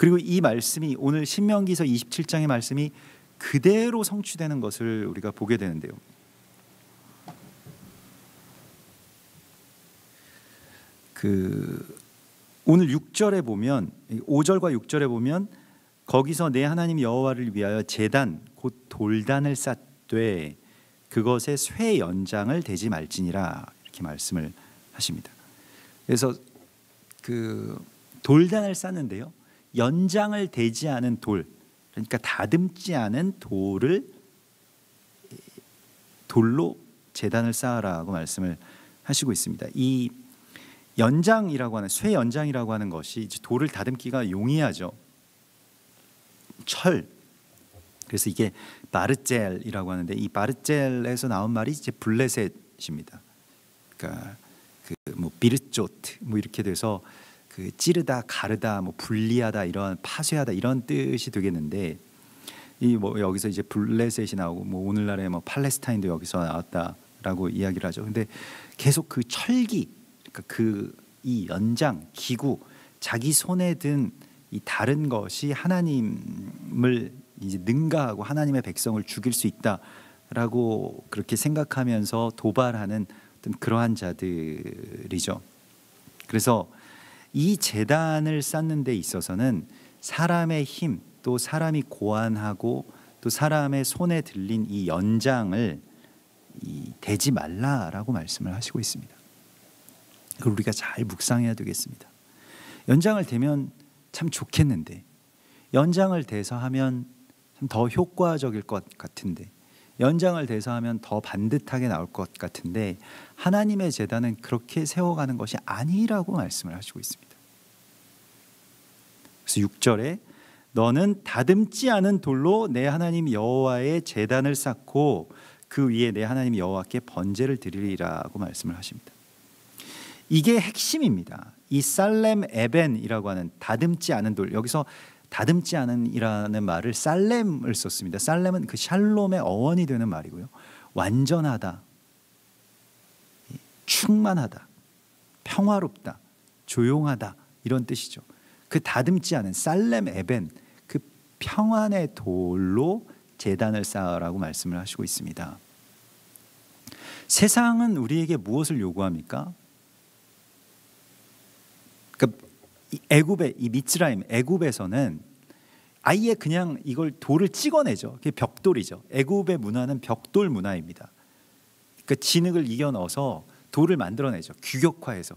그리고 이 말씀이 오늘 신명기서 27장의 말씀이 그대로 성취되는 것을 우리가 보게 되는데요. 오늘 6절에 보면 5절과 6절에 보면 거기서 내 하나님 여호와를 위하여 제단 곧 돌단을 쌓되 그것에 쇠 연장을 대지 말지니라 이렇게 말씀을 하십니다. 그래서 돌단을 쌓는데요, 연장을 대지 않은 돌, 그러니까 다듬지 않은 돌로 제단을 쌓으라고 말씀을 하시고 있습니다. 이 연장이라고 하는 쇠 연장이라고 하는 것이 돌을 다듬기가 용이하죠. 철. 그래서 이게 바르젤이라고 하는데 이 바르젤에서 나온 말이 이제 블레셋입니다. 그러니까 뭐 비르조트 뭐 이렇게 돼서 찌르다, 가르다, 뭐 분리하다, 이런 파쇄하다 이런 뜻이 되겠는데 이 뭐 여기서 이제 블레셋이 나오고 뭐 오늘날에 뭐 팔레스타인도 여기서 나왔다라고 이야기를 하죠. 근데 계속 그 철기, 그러니까 이 연장, 기구, 자기 손에 든 이 다른 것이 하나님을 이제 능가하고 하나님의 백성을 죽일 수 있다라고 그렇게 생각하면서 도발하는 어떤 그러한 자들이죠. 그래서 이 제단을 쌓는 데 있어서는 사람의 힘, 또 사람이 고안하고 또 사람의 손에 들린 이 연장을 대지 말라라고 말씀을 하시고 있습니다. 그걸 우리가 잘 묵상해야 되겠습니다. 연장을 대면 참 좋겠는데, 연장을 대서 하면 더 효과적일 것 같은데, 연장을 대서 하면 더 반듯하게 나올 것 같은데 하나님의 제단은 그렇게 세워가는 것이 아니라고 말씀을 하시고 있습니다. 그래서 6절에 너는 다듬지 않은 돌로 내 하나님 여호와의 제단을 쌓고 그 위에 내 하나님 여호와께 번제를 드리리라고 말씀을 하십니다. 이게 핵심입니다. 이 살렘 에벤이라고 하는 다듬지 않은 돌, 여기서 다듬지 않은이라는 말을 살렘을 썼습니다. 살렘은 그 샬롬의 어원이 되는 말이고요. 완전하다, 충만하다, 평화롭다, 조용하다 이런 뜻이죠. 그 다듬지 않은 살렘 에벤, 그 평안의 돌로 제단을 쌓으라고 말씀을 하시고 있습니다. 세상은 우리에게 무엇을 요구합니까? 애굽의 이 미츠라임, 애굽에서는 아예 그냥 이걸 돌을 찍어내죠. 그게 벽돌이죠. 애굽의 문화는 벽돌 문화입니다. 그러니까 진흙을 이겨 넣어서 돌을 만들어내죠. 규격화해서.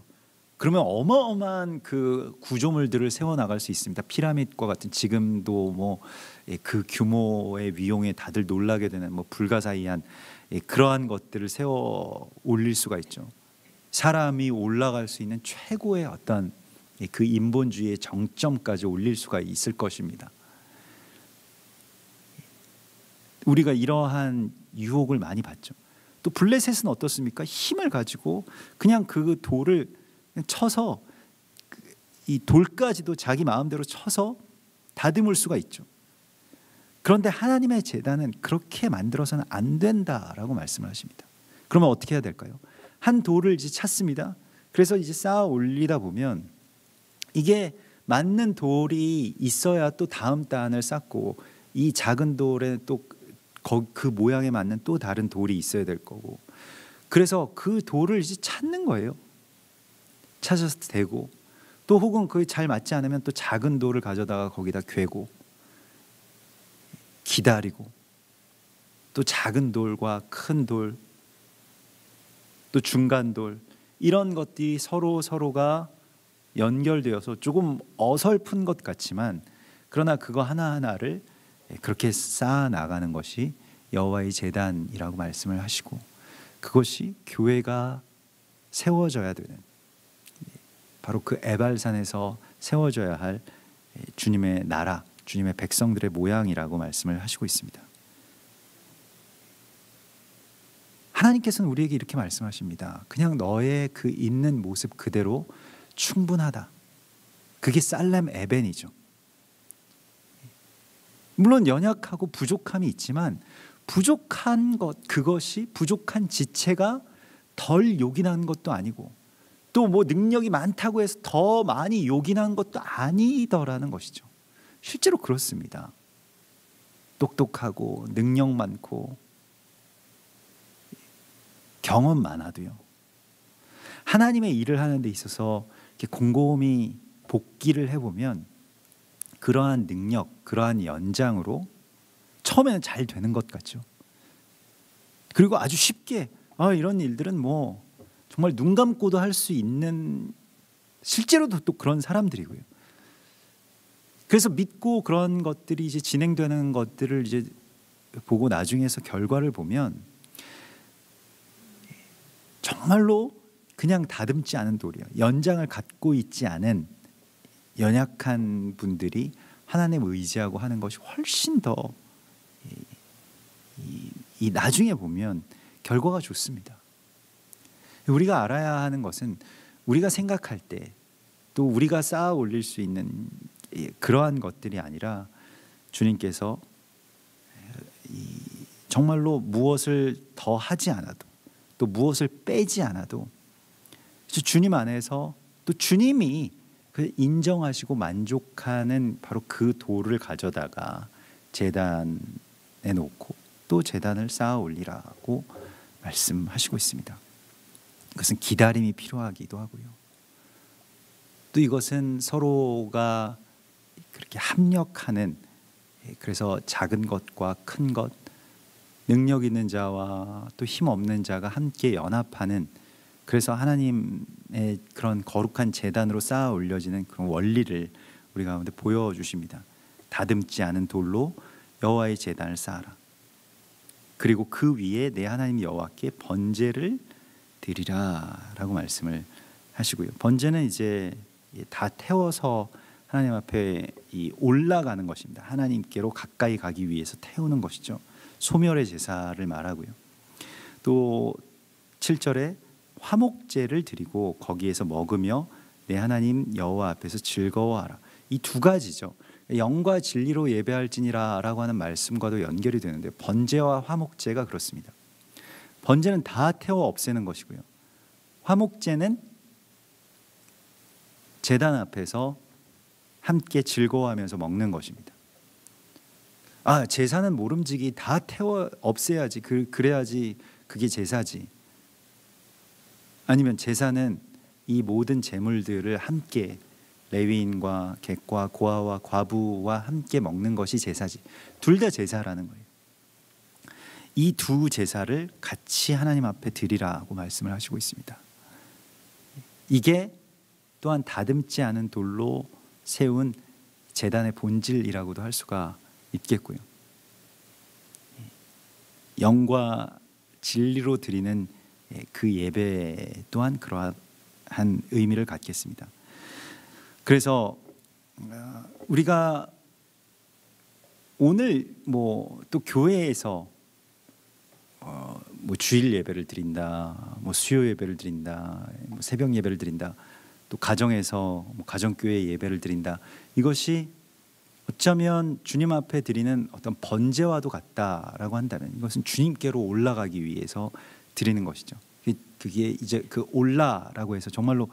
그러면 어마어마한 그 구조물들을 세워 나갈 수 있습니다. 피라미드과 같은, 지금도 뭐 그 규모의 위용에 다들 놀라게 되는 뭐 불가사의한 그러한 것들을 세워 올릴 수가 있죠. 사람이 올라갈 수 있는 최고의 어떤 그 인본주의의 정점까지 올릴 수가 있을 것입니다. 우리가 이러한 유혹을 많이 받죠. 또 블레셋은 어떻습니까? 힘을 가지고 그냥 그 돌을 쳐서 이 돌까지도 자기 마음대로 쳐서 다듬을 수가 있죠. 그런데 하나님의 제단은 그렇게 만들어서는 안 된다라고 말씀을 하십니다. 그러면 어떻게 해야 될까요? 한 돌을 이제 찾습니다. 그래서 이제 쌓아 올리다 보면 이게 맞는 돌이 있어야 또 다음 단을 쌓고, 이 작은 돌에 또 그 모양에 맞는 또 다른 돌이 있어야 될 거고, 그래서 그 돌을 이제 찾는 거예요. 찾아서 대고, 또 혹은 그게 잘 맞지 않으면 또 작은 돌을 가져다가 거기다 괴고, 기다리고, 또 작은 돌과 큰 돌, 또 중간 돌, 이런 것들이 서로가 연결되어서 조금 어설픈 것 같지만, 그러나 그거 하나하나를 그렇게 쌓아 나가는 것이 여호와의 제단이라고 말씀을 하시고, 그것이 교회가 세워져야 되는, 바로 그 에발산에서 세워져야 할 주님의 나라, 주님의 백성들의 모양이라고 말씀을 하시고 있습니다. 하나님께서는 우리에게 이렇게 말씀하십니다. 그냥 너의 그 있는 모습 그대로 충분하다. 그게 살렘 에벤이죠. 물론 연약하고 부족함이 있지만 부족한 것, 그것이 부족한 지체가 덜 요긴한 것도 아니고, 또 뭐 능력이 많다고 해서 더 많이 요긴한 것도 아니더라는 것이죠. 실제로 그렇습니다. 똑똑하고 능력 많고 경험 많아도요, 하나님의 일을 하는 데 있어서 이렇게 곰곰이 복기를 해보면 그러한 능력, 그러한 연장으로 처음에는 잘 되는 것 같죠. 그리고 아주 쉽게 이런 일들은 뭐 정말 눈 감고도 할 수 있는, 실제로도 또 그런 사람들이고요. 그래서 믿고 그런 것들이 이제 진행되는 것들을 이제 보고 나중에서 결과를 보면 정말로 그냥 다듬지 않은 돌이요, 연장을 갖고 있지 않은 연약한 분들이 하나님 의지하고 하는 것이 훨씬 더 이 나중에 보면 결과가 좋습니다. 우리가 알아야 하는 것은 우리가 생각할 때 또 우리가 쌓아 올릴 수 있는 그러한 것들이 아니라 주님께서 정말로 무엇을 더 하지 않아도 또 무엇을 빼지 않아도 주님 안에서 또 주님이 그 인정하시고 만족하는 바로 그 돌을 가져다가 제단에 놓고 또 제단을 쌓아 올리라고 말씀하시고 있습니다. 그것은 기다림이 필요하기도 하고요. 또 이것은 서로가 그렇게 합력하는, 그래서 작은 것과 큰 것, 능력 있는 자와 또 힘 없는 자가 함께 연합하는, 그래서 하나님의 그런 거룩한 제단으로 쌓아 올려지는 그런 원리를 우리 가운데 보여주십니다. 다듬지 않은 돌로 여호와의 제단을 쌓아라. 그리고 그 위에 내 하나님 여호와께 번제를 드리라 라고 말씀을 하시고요. 번제는 이제 다 태워서 하나님 앞에 올라가는 것입니다. 하나님께로 가까이 가기 위해서 태우는 것이죠. 소멸의 제사를 말하고요. 또 7절에 화목제를 드리고 거기에서 먹으며 내 하나님 여호와 앞에서 즐거워하라. 이 두 가지죠. 영과 진리로 예배할지니라 라고 하는 말씀과도 연결이 되는데, 번제와 화목제가 그렇습니다. 번제는 다 태워 없애는 것이고요, 화목제는 제단 앞에서 함께 즐거워하면서 먹는 것입니다. 제사는 모름지기 다 태워 없애야지, 그래야지 그게 제사지. 아니면 제사는 이 모든 제물들을 함께 레위인과 객과 고아와 과부와 함께 먹는 것이 제사지. 둘 다 제사라는 거예요. 이 두 제사를 같이 하나님 앞에 드리라고 말씀을 하시고 있습니다. 이게 또한 다듬지 않은 돌로 세운 제단의 본질이라고도 할 수가 있겠고요. 영과 진리로 드리는 그 예배 또한 그러한 의미를 갖겠습니다. 그래서 우리가 오늘 또 교회에서 주일 예배를 드린다, 수요 예배를 드린다, 새벽 예배를 드린다, 또 가정에서 가정교회 예배를 드린다, 이것이 어쩌면 주님 앞에 드리는 어떤 번제와도 같다라고 한다면 이것은 주님께로 올라가기 위해서 드리는 것이죠. 그게 이제 그 올라라고 해서 정말로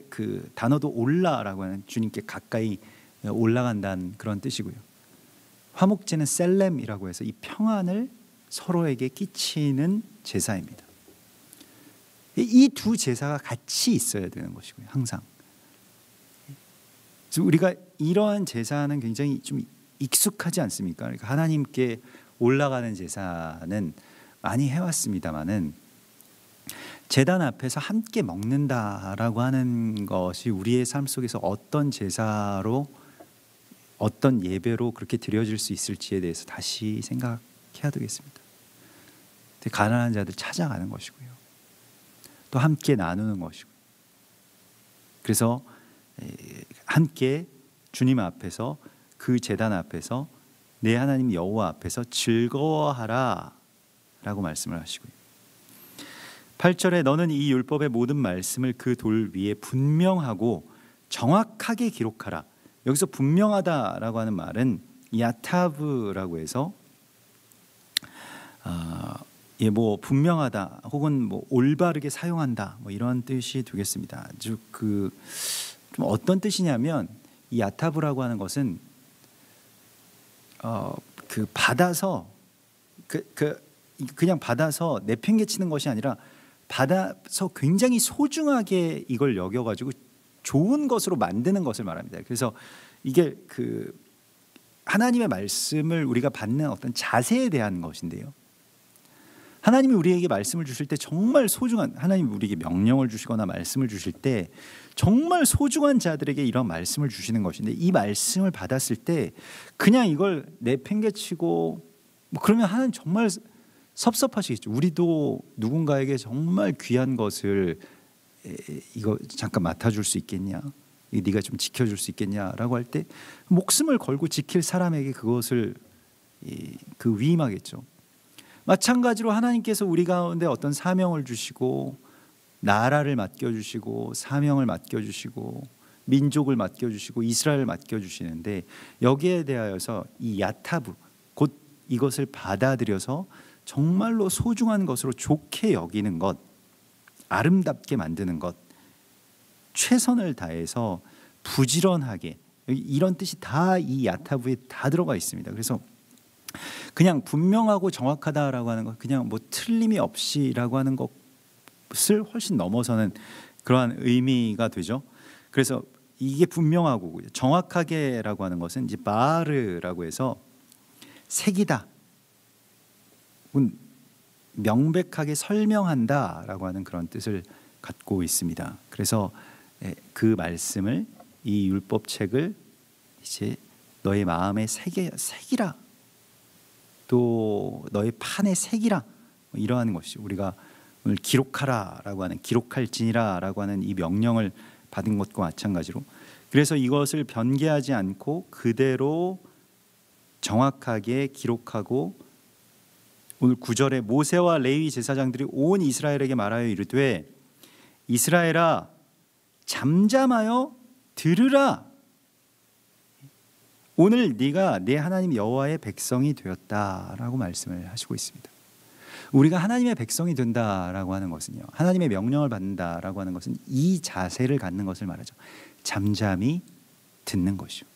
그 단어도 올라라고 하는 주님께 가까이 올라간다는 그런 뜻이고요. 화목제는 셀렘이라고 해서 이 평안을 서로에게 끼치는 제사입니다. 이 두 제사가 같이 있어야 되는 것이고요, 항상. 그래서 우리가 이러한 제사는 굉장히 좀 익숙하지 않습니까? 그러니까 하나님께 올라가는 제사는 많이 해왔습니다만은 제단 앞에서 함께 먹는다라고 하는 것이 우리의 삶 속에서 어떤 제사로, 어떤 예배로 그렇게 드려질 수 있을지에 대해서 다시 생각해야 되겠습니다. 가난한 자들 찾아가는 것이고요, 또 함께 나누는 것이고요. 그래서 함께 주님 앞에서, 그 제단 앞에서, 내 하나님 여호와 앞에서 즐거워하라 라고 말씀을 하시고요. 8절에 너는 이 율법의 모든 말씀을 그 돌 위에 분명하고 정확하게 기록하라. 여기서 분명하다라고 하는 말은 야타브라고 해서 분명하다 혹은 올바르게 사용한다 이런 뜻이 되겠습니다. 즉 좀 어떤 뜻이냐면 이 야타브라고 하는 것은 받아서 그냥 받아서 내팽개치는 것이 아니라 받아서 굉장히 소중하게 이걸 여겨가지고 좋은 것으로 만드는 것을 말합니다. 그래서 이게 하나님의 말씀을 우리가 받는 어떤 자세에 대한 것인데요. 하나님이 우리에게 말씀을 주실 때 정말 소중한, 하나님이 우리에게 명령을 주시거나 말씀을 주실 때 정말 소중한 자들에게 이런 말씀을 주시는 것인데, 이 말씀을 받았을 때 그냥 이걸 내팽개치고 그러면 하나님 정말 섭섭하시겠죠. 우리도 누군가에게 정말 귀한 것을 이거 잠깐 맡아줄 수 있겠냐, 네가 좀 지켜줄 수 있겠냐라고 할 때 목숨을 걸고 지킬 사람에게 그것을 위임하겠죠. 마찬가지로 하나님께서 우리 가운데 어떤 사명을 주시고 나라를 맡겨주시고 사명을 맡겨주시고 민족을 맡겨주시고 이스라엘을 맡겨주시는데, 여기에 대하여서 이 야타부, 곧 이것을 받아들여서 정말로 소중한 것으로 좋게 여기는 것, 아름답게 만드는 것, 최선을 다해서 부지런하게, 이런 뜻이 다 이 야타부에 다 들어가 있습니다. 그래서 그냥 분명하고 정확하다라고 하는 것, 그냥 뭐 틀림이 없이라고 하는 것을 훨씬 넘어서는 그러한 의미가 되죠. 그래서 이게 분명하고 정확하게라고 하는 것은 이제 바르라고 해서 색이다, 명백하게 설명한다라고 하는 그런 뜻을 갖고 있습니다. 그래서 그 말씀을, 이 율법책을 이제 너의 마음에 새기라, 또 너의 판에 새기라, 이러한 것이 우리가 오늘 기록하라라고 하는, 기록할지니라라고 하는 이 명령을 받은 것과 마찬가지로, 그래서 이것을 변개하지 않고 그대로 정확하게 기록하고, 오늘 9절에 모세와 레위 제사장들이 온 이스라엘에게 말하여 이르되 이스라엘아 잠잠하여 들으라, 오늘 네가 내 하나님 여호와의 백성이 되었다라고 말씀을 하시고 있습니다. 우리가 하나님의 백성이 된다라고 하는 것은요, 하나님의 명령을 받는다라고 하는 것은 이 자세를 갖는 것을 말하죠. 잠잠히 듣는 것이요.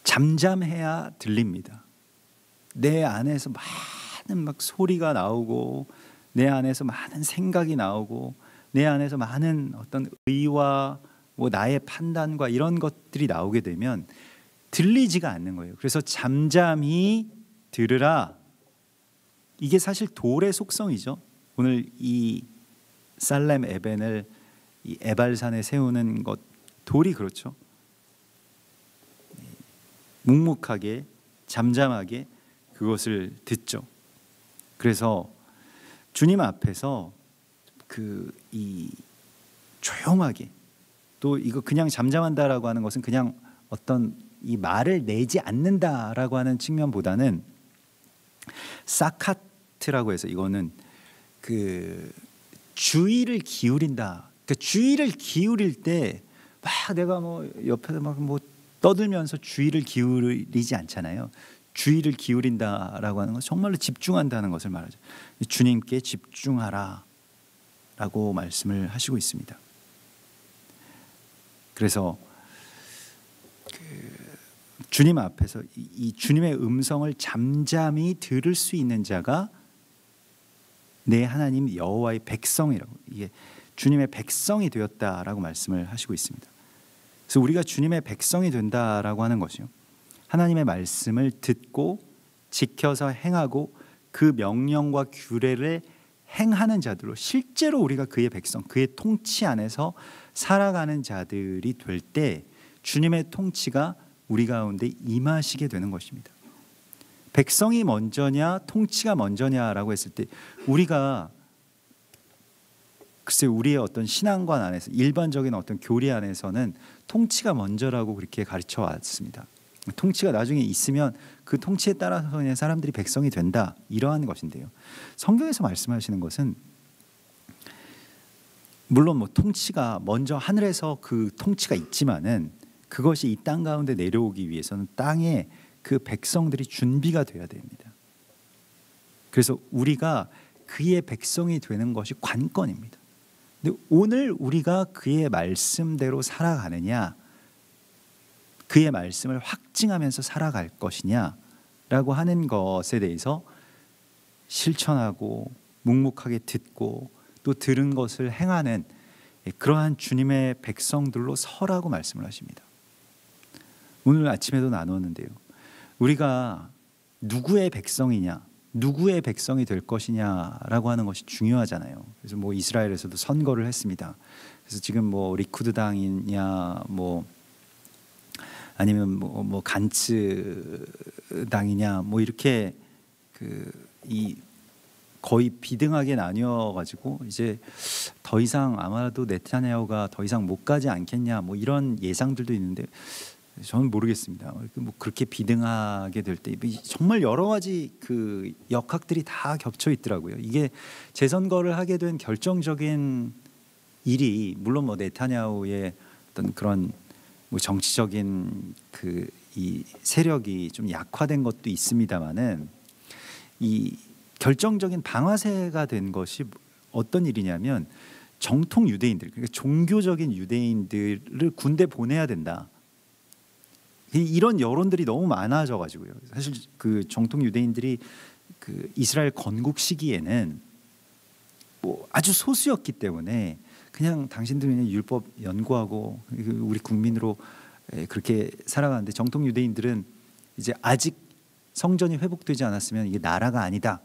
잠잠해야 들립니다. 내 안에서 많은 소리가 나오고, 내 안에서 많은 생각이 나오고, 내 안에서 많은 어떤 의와 나의 판단과 이런 것들이 나오게 되면 들리지가 않는 거예요. 그래서 잠잠히 들으라, 이게 사실 돌의 속성이죠. 오늘 이 살렘 에벤을 이 에발산에 세우는 것, 돌이 그렇죠. 묵묵하게 잠잠하게 그것을 듣죠. 그래서 주님 앞에서 이 조용하게, 또 이거 그냥 잠잠한다라고 하는 것은 그냥 어떤 이 말을 내지 않는다라고 하는 측면보다는 사카트라고 해서, 이거는 주의를 기울인다. 그러니까 주의를 기울일 때 막 내가 옆에서 떠들면서 주의를 기울이지 않잖아요. 주의를 기울인다라고 하는 건 정말로 집중한다는 것을 말하죠. 주님께 집중하라 라고 말씀을 하시고 있습니다. 그래서 주님 앞에서 이 주님의 음성을 잠잠히 들을 수 있는 자가 내 하나님 여호와의 백성이라고, 이게 주님의 백성이 되었다라고 말씀을 하시고 있습니다. 그래서 우리가 주님의 백성이 된다라고 하는 것이요, 하나님의 말씀을 듣고 지켜서 행하고 그 명령과 규례를 행하는 자들로, 실제로 우리가 그의 백성, 그의 통치 안에서 살아가는 자들이 될 때 주님의 통치가 우리 가운데 임하시게 되는 것입니다. 백성이 먼저냐 통치가 먼저냐라고 했을 때, 우리가 글쎄 우리의 어떤 신앙관 안에서, 일반적인 어떤 교리 안에서는 통치가 먼저라고 그렇게 가르쳐 왔습니다. 통치가 나중에 있으면 그 통치에 따라서 그냥 사람들이 백성이 된다, 이러한 것인데요. 성경에서 말씀하시는 것은 물론 통치가 먼저 하늘에서 그 통치가 있지만은 그것이 이 땅 가운데 내려오기 위해서는 땅에 그 백성들이 준비가 돼야 됩니다. 그래서 우리가 그의 백성이 되는 것이 관건입니다. 근데 오늘 우리가 그의 말씀대로 살아가느냐, 그의 말씀을 확증하면서 살아갈 것이냐라고 하는 것에 대해서 실천하고 묵묵하게 듣고 또 들은 것을 행하는 그러한 주님의 백성들로 서라고 말씀을 하십니다. 오늘 아침에도 나누었는데요, 우리가 누구의 백성이냐, 누구의 백성이 될 것이냐라고 하는 것이 중요하잖아요. 그래서 뭐 이스라엘에서도 선거를 했습니다. 그래서 지금 뭐 리쿠드 당이냐, 뭐 아니면 뭐 간츠 당이냐, 뭐 이렇게 이 거의 비등하게 나뉘어 가지고 이제 더 이상 아마도 네타냐후가 더 이상 못 가지 않겠냐, 뭐 이런 예상들도 있는데 저는 모르겠습니다. 뭐 그렇게 비등하게 될 때 정말 여러 가지 그 역학들이 다 겹쳐 있더라고요. 이게 재선거를 하게 된 결정적인 일이 물론 뭐 네타냐후의 어떤 그런 뭐 정치적인 이 세력이 좀 약화된 것도 있습니다만은 이 결정적인 방아쇠가 된 것이 어떤 일이냐면 정통 유대인들, 그러니까 종교적인 유대인들을 군대 보내야 된다. 이런 여론들이 너무 많아져 가지고요. 사실 그 정통 유대인들이 그 이스라엘 건국 시기에는 뭐 아주 소수였기 때문에 그냥 당신들은 그냥 율법 연구하고 우리 국민으로 그렇게 살아가는데, 정통 유대인들은 이제 아직 성전이 회복되지 않았으면 이게 나라가 아니다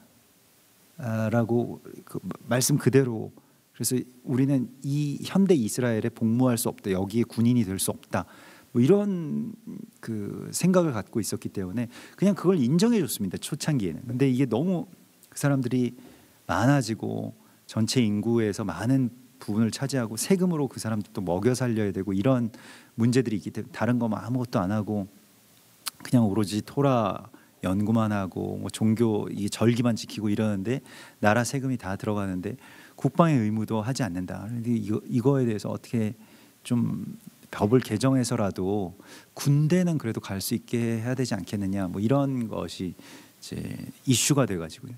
라고 그 말씀 그대로, 그래서 우리는 이 현대 이스라엘에 복무할 수 없다, 여기에 군인이 될 수 없다, 뭐 이런 그 생각을 갖고 있었기 때문에 그냥 그걸 인정해 줬습니다, 초창기에는. 근데 이게 너무 그 사람들이 많아지고 전체 인구에서 많은 부분을 차지하고 세금으로 그 사람들도 먹여 살려야 되고 이런 문제들이 있기 때문에 다른 거 아무것도 안 하고 그냥 오로지 토라 연구만 하고 뭐 종교 이 절기만 지키고 이러는데 나라 세금이 다 들어가는데 국방의 의무도 하지 않는다. 그런데 이거에 대해서 어떻게 좀 법을 개정해서라도 군대는 그래도 갈 수 있게 해야 되지 않겠느냐, 뭐 이런 것이 이제 이슈가 돼가지고요.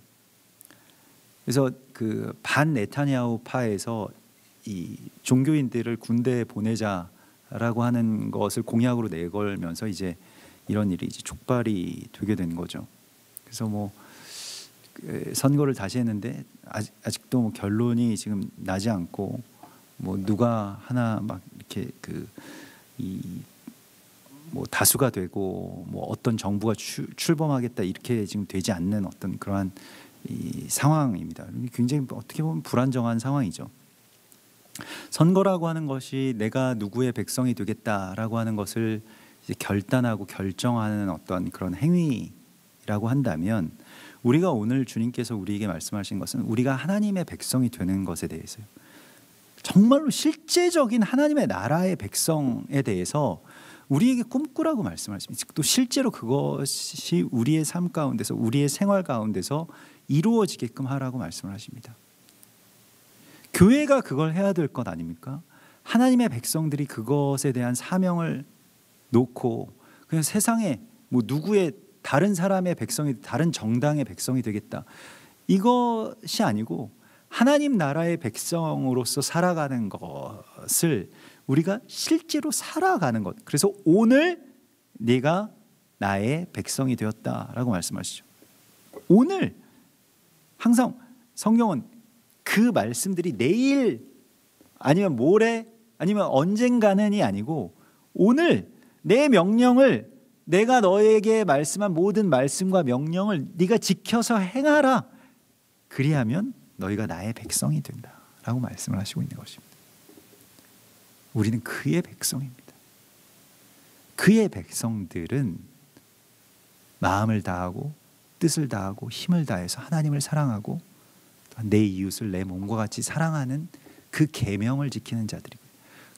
그래서 그 반 네타냐후 파에서 이 종교인들을 군대에 보내자라고 하는 것을 공약으로 내걸면서 이제 이런 일이 이제 촉발이 되게 된 거죠. 그래서 뭐 선거를 다시 했는데 아직도 뭐 결론이 지금 나지 않고 뭐 누가 하나 막 이렇게 뭐 다수가 되고 뭐 어떤 정부가 출범하겠다 이렇게 지금 되지 않는 어떤 그러한 이 상황입니다. 굉장히 어떻게 보면 불안정한 상황이죠. 선거라고 하는 것이 내가 누구의 백성이 되겠다라고 하는 것을 이제 결단하고 결정하는 어떤 그런 행위라고 한다면, 우리가 오늘 주님께서 우리에게 말씀하신 것은 우리가 하나님의 백성이 되는 것에 대해서요. 정말로 실제적인 하나님의 나라의 백성에 대해서 우리에게 꿈꾸라고 말씀하십니다. 또 실제로 그것이 우리의 삶 가운데서 우리의 생활 가운데서 이루어지게끔 하라고 말씀을 하십니다. 교회가 그걸 해야 될 것 아닙니까? 하나님의 백성들이 그것에 대한 사명을 놓고 그냥 세상에 뭐 누구의 다른 사람의 백성이 다른 정당의 백성이 되겠다, 이것이 아니고 하나님 나라의 백성으로서 살아가는 것을 우리가 실제로 살아가는 것. 그래서 오늘 네가 나의 백성이 되었다라고 말씀하시죠. 오늘, 항상 성경은 그 말씀들이 내일 아니면 모레 아니면 언젠가는이 아니고 오늘 내 명령을, 내가 너에게 말씀한 모든 말씀과 명령을 네가 지켜서 행하라. 그리하면 너희가 나의 백성이 된다라고 말씀을 하시고 있는 것입니다. 우리는 그의 백성입니다. 그의 백성들은 마음을 다하고 뜻을 다하고 힘을 다해서 하나님을 사랑하고 내 이웃을 내 몸과 같이 사랑하는 그 계명을 지키는 자들이고,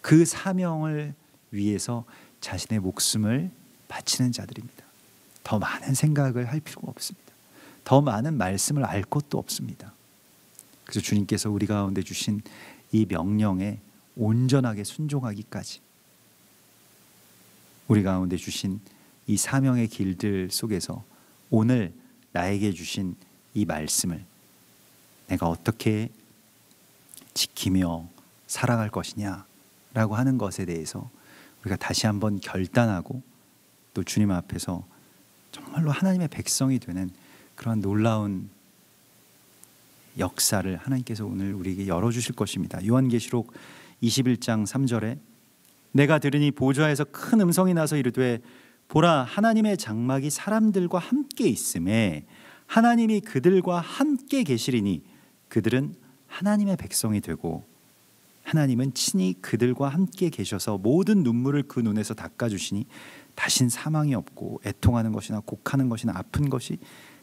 그 사명을 위해서 자신의 목숨을 바치는 자들입니다. 더 많은 생각을 할 필요가 없습니다. 더 많은 말씀을 알 것도 없습니다. 그래서 주님께서 우리 가운데 주신 이 명령에 온전하게 순종하기까지, 우리 가운데 주신 이 사명의 길들 속에서 오늘 나에게 주신 이 말씀을 내가 어떻게 지키며 살아갈 것이냐라고 하는 것에 대해서 우리가 다시 한번 결단하고 또 주님 앞에서 정말로 하나님의 백성이 되는 그런 놀라운 역사를 하나님께서 오늘 우리에게 열어주실 것입니다. 요한계시록 21장 3절에 내가 들으니 보좌에서 큰 음성이 나서 이르되 보라 하나님의 장막이 사람들과 함께 있음에 하나님이 그들과 함께 계시리니 그들은 하나님의 백성이 되고 하나님은 친히 그들과 함께 계셔서 모든 눈물을 그 눈에서 닦아주시니 다신 사망이 없고 애통하는 것이나 곡하는 것이나 아픈 것이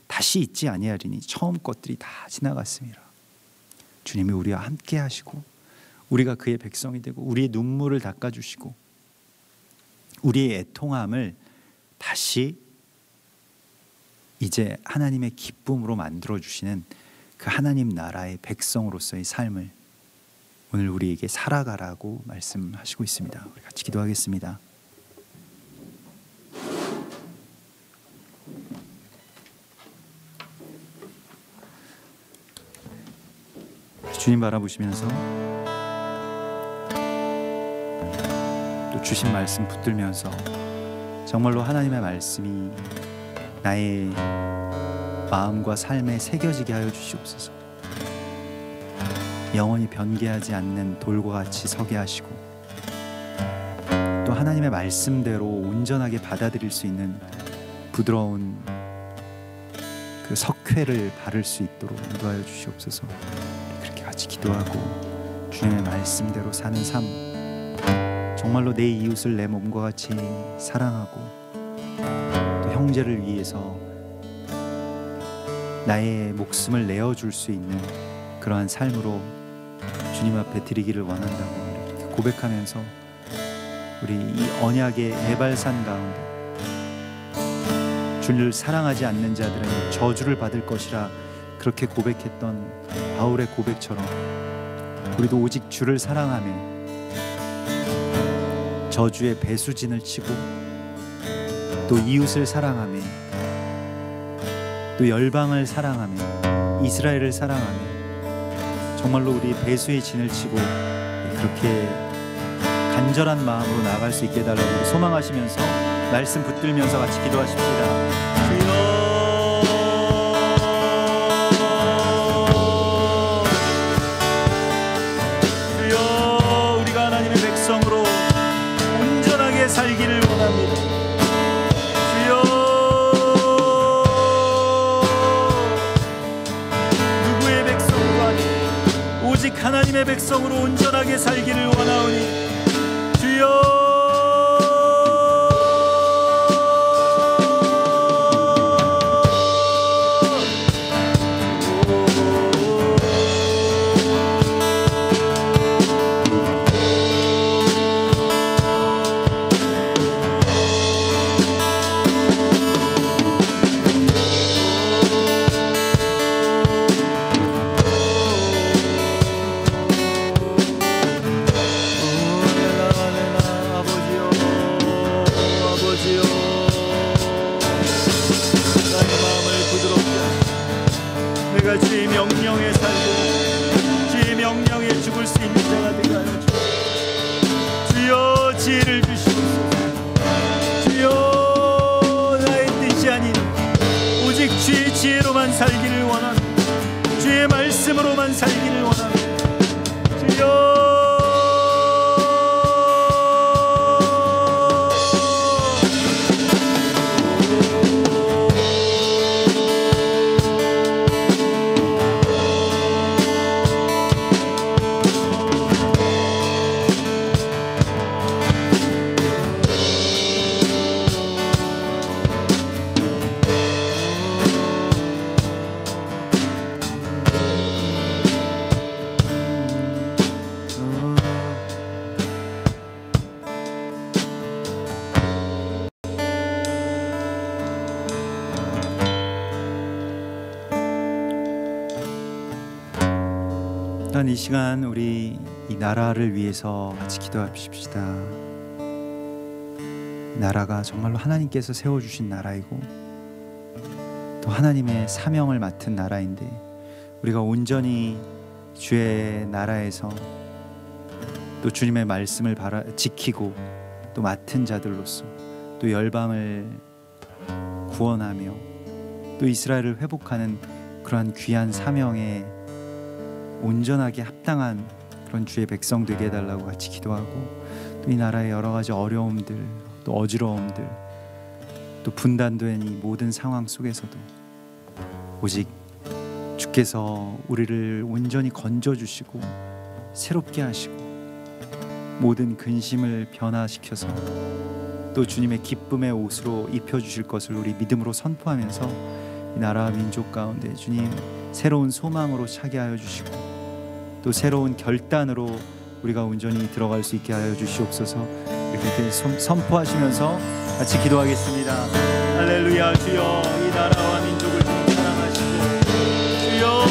다시 있지 아니하리니 처음 것들이 다 지나갔습니다. 주님이 우리와 함께 하시고 우리가 그의 백성이 되고 우리의 눈물을 닦아주시고 우리의 애통함을 다시 이제 하나님의 기쁨으로 만들어주시는 그 하나님 나라의 백성으로서의 삶을 오늘 우리에게 살아가라고 말씀하시고 있습니다. 우리 같이 기도하겠습니다. 주님 바라보시면서 또 주신 말씀 붙들면서 정말로 하나님의 말씀이 나의 마음과 삶에 새겨지게 하여 주시옵소서. 영원히 변개하지 않는 돌과 같이 서게 하시고 또 하나님의 말씀대로 온전하게 받아들일 수 있는 부드러운 그 석회를 바를 수 있도록 인도하여 주시옵소서. 그렇게 같이 기도하고 주님의 말씀대로 사는 삶, 정말로 내 이웃을 내 몸과 같이 사랑하고 또 형제를 위해서 나의 목숨을 내어줄 수 있는 그러한 삶으로 주님 앞에 드리기를 원한다고 이렇게 고백하면서 우리 이 언약의 에발산 가운데 주를 사랑하지 않는 자들은 저주를 받을 것이라 그렇게 고백했던 바울의 고백처럼 우리도 오직 주를 사랑하며 저주의 배수진을 치고 또 이웃을 사랑하며 또 열방을 사랑하며 이스라엘을 사랑하며 정말로 우리 배수의 진을 치고 그렇게 간절한 마음으로 나아갈 수 있게 해달라고 소망하시면서 말씀 붙들면서 같이 기도하십시다. 주여, 우리가 하나님의 백성으로 온전하게 살기를 원합니다. 주여, 누구의 백성도 아니고 오직 하나님의 백성으로 온전하게 살기를 원하오니 주여, 주의 명령에 살고 주의 명령에 죽을 수 있는 자가 되게 하여 주옵소서. 주여, 지혜를 주시옵소서. 주여, 나의 뜻이 아닌 오직 주의 지혜로만 살기를 원합니다. 주의 말씀으로만 살기를 원합니다. 주여, 이 시간 우리 이 나라를 위해서 같이 기도합시다. 나라가 정말로 하나님께서 세워주신 나라이고 또 하나님의 사명을 맡은 나라인데 우리가 온전히 주의 나라에서 또 주님의 말씀을 지키고 또 맡은 자들로서 또 열방을 구원하며 또 이스라엘을 회복하는 그러한 귀한 사명에 온전하게 합당한 그런 주의 백성 되게 해달라고 같이 기도하고, 또 이 나라의 여러 가지 어려움들, 또 어지러움들, 또 분단된 이 모든 상황 속에서도 오직 주께서 우리를 온전히 건져주시고 새롭게 하시고 모든 근심을 변화시켜서 또 주님의 기쁨의 옷으로 입혀주실 것을 우리 믿음으로 선포하면서 이 나라와 민족 가운데 주님 새로운 소망으로 차게 하여 주시고 또 새로운 결단으로 우리가 온전히 들어갈 수 있게 하여 주시옵소서. 이렇게 선포하시면서 같이 기도하겠습니다. 할렐루야. 주여, 이 나라와 민족을 주님 사랑하시고 주여,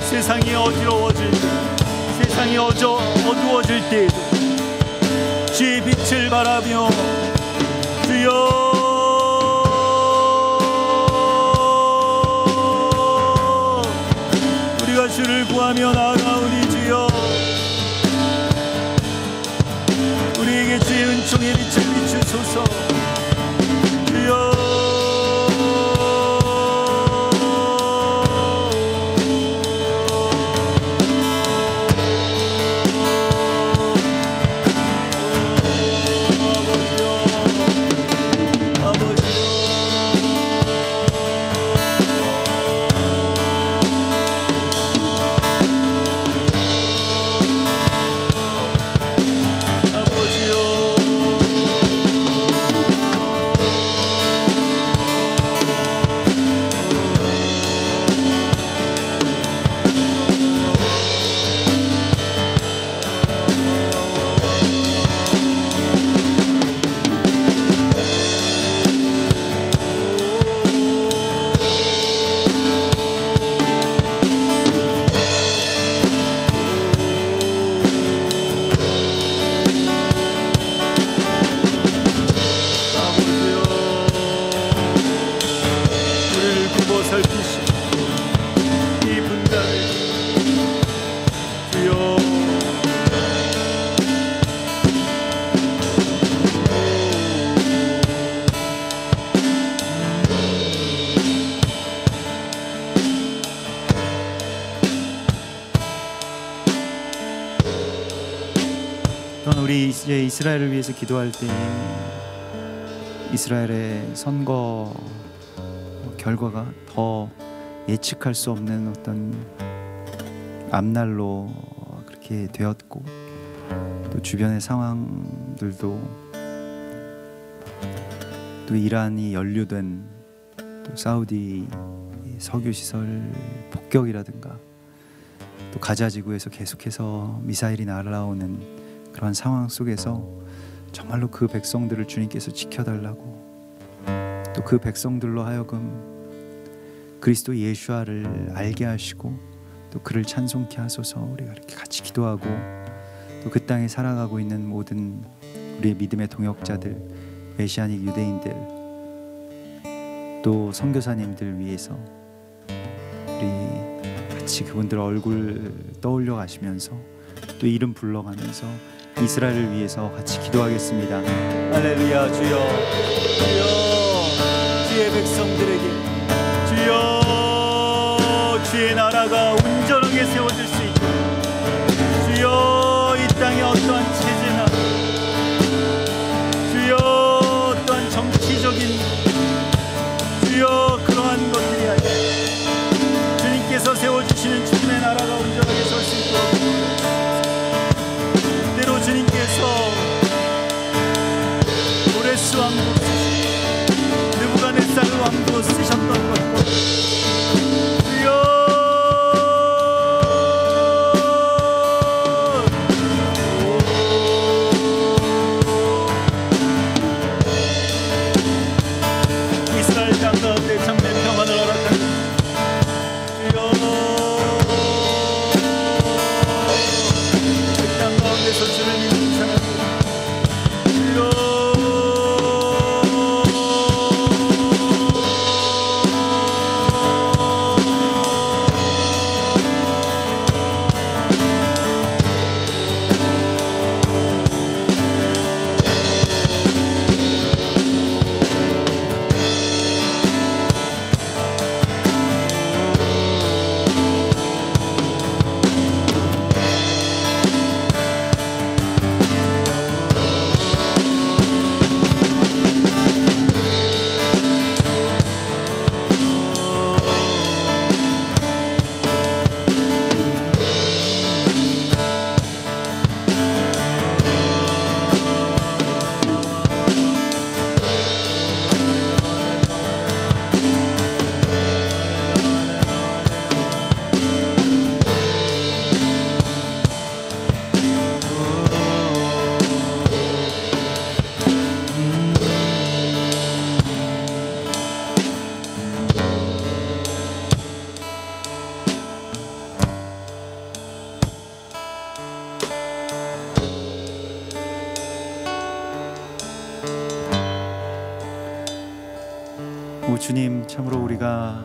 세상이 어지러워질 때, 세상이 어두워질 때에도 주의 빛을 바라며 주여 우리가 주를 구하며 나아가오니 주여 우리에게 주의 은총의 빛을 비추소서. 주여 우리 이제 이스라엘을 위해서 기도할 때 이스라엘의 선거 결과가 더 예측할 수 없는 어떤 앞날로 그렇게 되었고 또 주변의 상황들도 또 이란이 연루된 또 사우디 석유 시설 폭격이라든가 또 가자 지구에서 계속해서 미사일이 날아오는 그런 상황 속에서 정말로 그 백성들을 주님께서 지켜달라고 또 그 백성들로 하여금 그리스도 예수아를 알게 하시고 또 그를 찬송케 하소서. 우리가 이렇게 같이 기도하고 또 그 땅에 살아가고 있는 모든 우리의 믿음의 동역자들, 메시아닉 유대인들 또 선교사님들 위해서 우리 같이 그분들 얼굴 떠올려 가시면서 또 이름 불러가면서 이스라엘을 위해서 같이 기도하겠습니다. 할렐루야. 주여, 주여, 주의 백성들에게 주여 주의 나라가 온전하게 세워질 수 있게 주여 이 땅에 어떠한 체제나 주여 어떠한 정치적인 주여 그러한 것들이 아니라 주님께서 세워주시는 주님의 나라가 온전하게 설 수 있도록 때로 주님께서 고레스 왕국 느부갓네살 왕도 쓰셨던 것과 주여 이스라엘 땅 가운데 참된 평안을 허락하는 주여 그 땅 가운데서 주를 믿는 사람 주여 오 주님, 참으로 우리가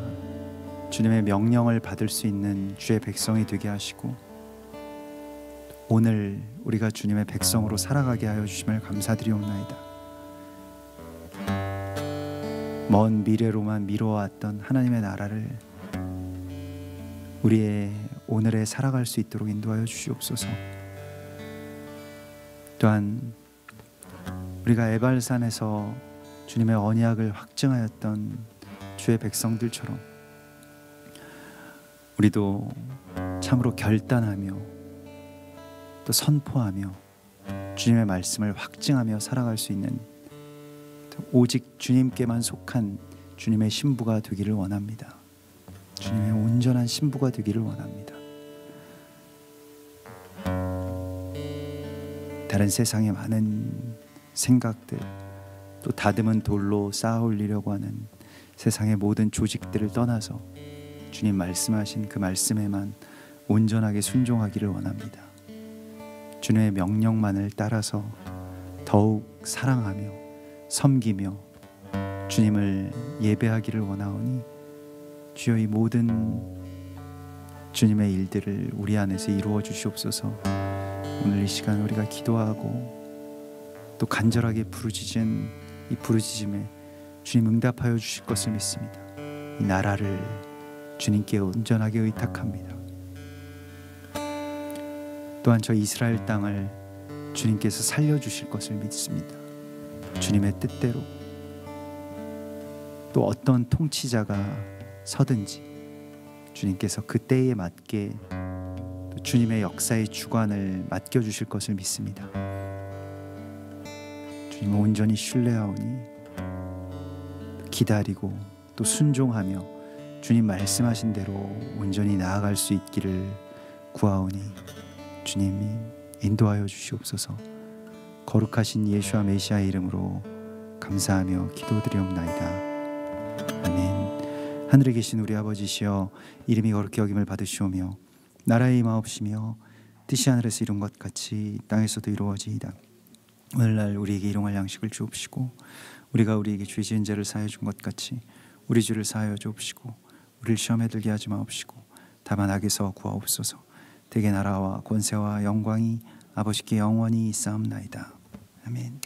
주님의 명령을 받을 수 있는 주의 백성이 되게 하시고 오늘 우리가 주님의 백성으로 살아가게 하여 주심을 감사드리옵나이다. 먼 미래로만 미뤄왔던 하나님의 나라를 우리의 오늘에 살아갈 수 있도록 인도하여 주시옵소서. 또한 우리가 에발산에서 주님의 언약을 확증하였던 주의 백성들처럼 우리도 참으로 결단하며 또 선포하며 주님의 말씀을 확증하며 살아갈 수 있는 오직 주님께만 속한 주님의 신부가 되기를 원합니다. 주님의 온전한 신부가 되기를 원합니다. 다른 세상의 많은 생각들, 또 다듬은 돌로 쌓아 올리려고 하는 세상의 모든 조직들을 떠나서 주님 말씀하신 그 말씀에만 온전하게 순종하기를 원합니다. 주님의 명령만을 따라서 더욱 사랑하며 섬기며 주님을 예배하기를 원하오니 주여 이 모든 주님의 일들을 우리 안에서 이루어 주시옵소서. 오늘 이 시간 우리가 기도하고 또 간절하게 부르짖은 이 부르짖음에 주님 응답하여 주실 것을 믿습니다. 이 나라를 주님께 온전하게 의탁합니다. 또한 저 이스라엘 땅을 주님께서 살려주실 것을 믿습니다. 주님의 뜻대로 또 어떤 통치자가 서든지 주님께서 그 때에 맞게 또 주님의 역사의 주관을 맡겨주실 것을 믿습니다. 주님을 온전히 신뢰하오니 기다리고 또 순종하며 주님 말씀하신 대로 온전히 나아갈 수 있기를 구하오니 주님이 인도하여 주시옵소서. 거룩하신 예수와 메시아의 이름으로 감사하며 기도드리옵나이다. 아멘. 하늘에 계신 우리 아버지시여, 이름이 거룩히 여김을 받으시오며 나라의 임하옵시며 뜻이 하늘에서 이룬 것 같이 땅에서도 이루어지이다. 오늘날 우리에게 일용할 양식을 주옵시고 우리가 우리에게 죄 지은 자를 사하여 준 것 같이 우리 죄를 사하여 주옵시고 우리를 시험에 들게 하지 마옵시고 다만 악에서 구하옵소서. 대개 나라와 권세와 영광이 아버지께 영원히 있사옵나이다. 아멘.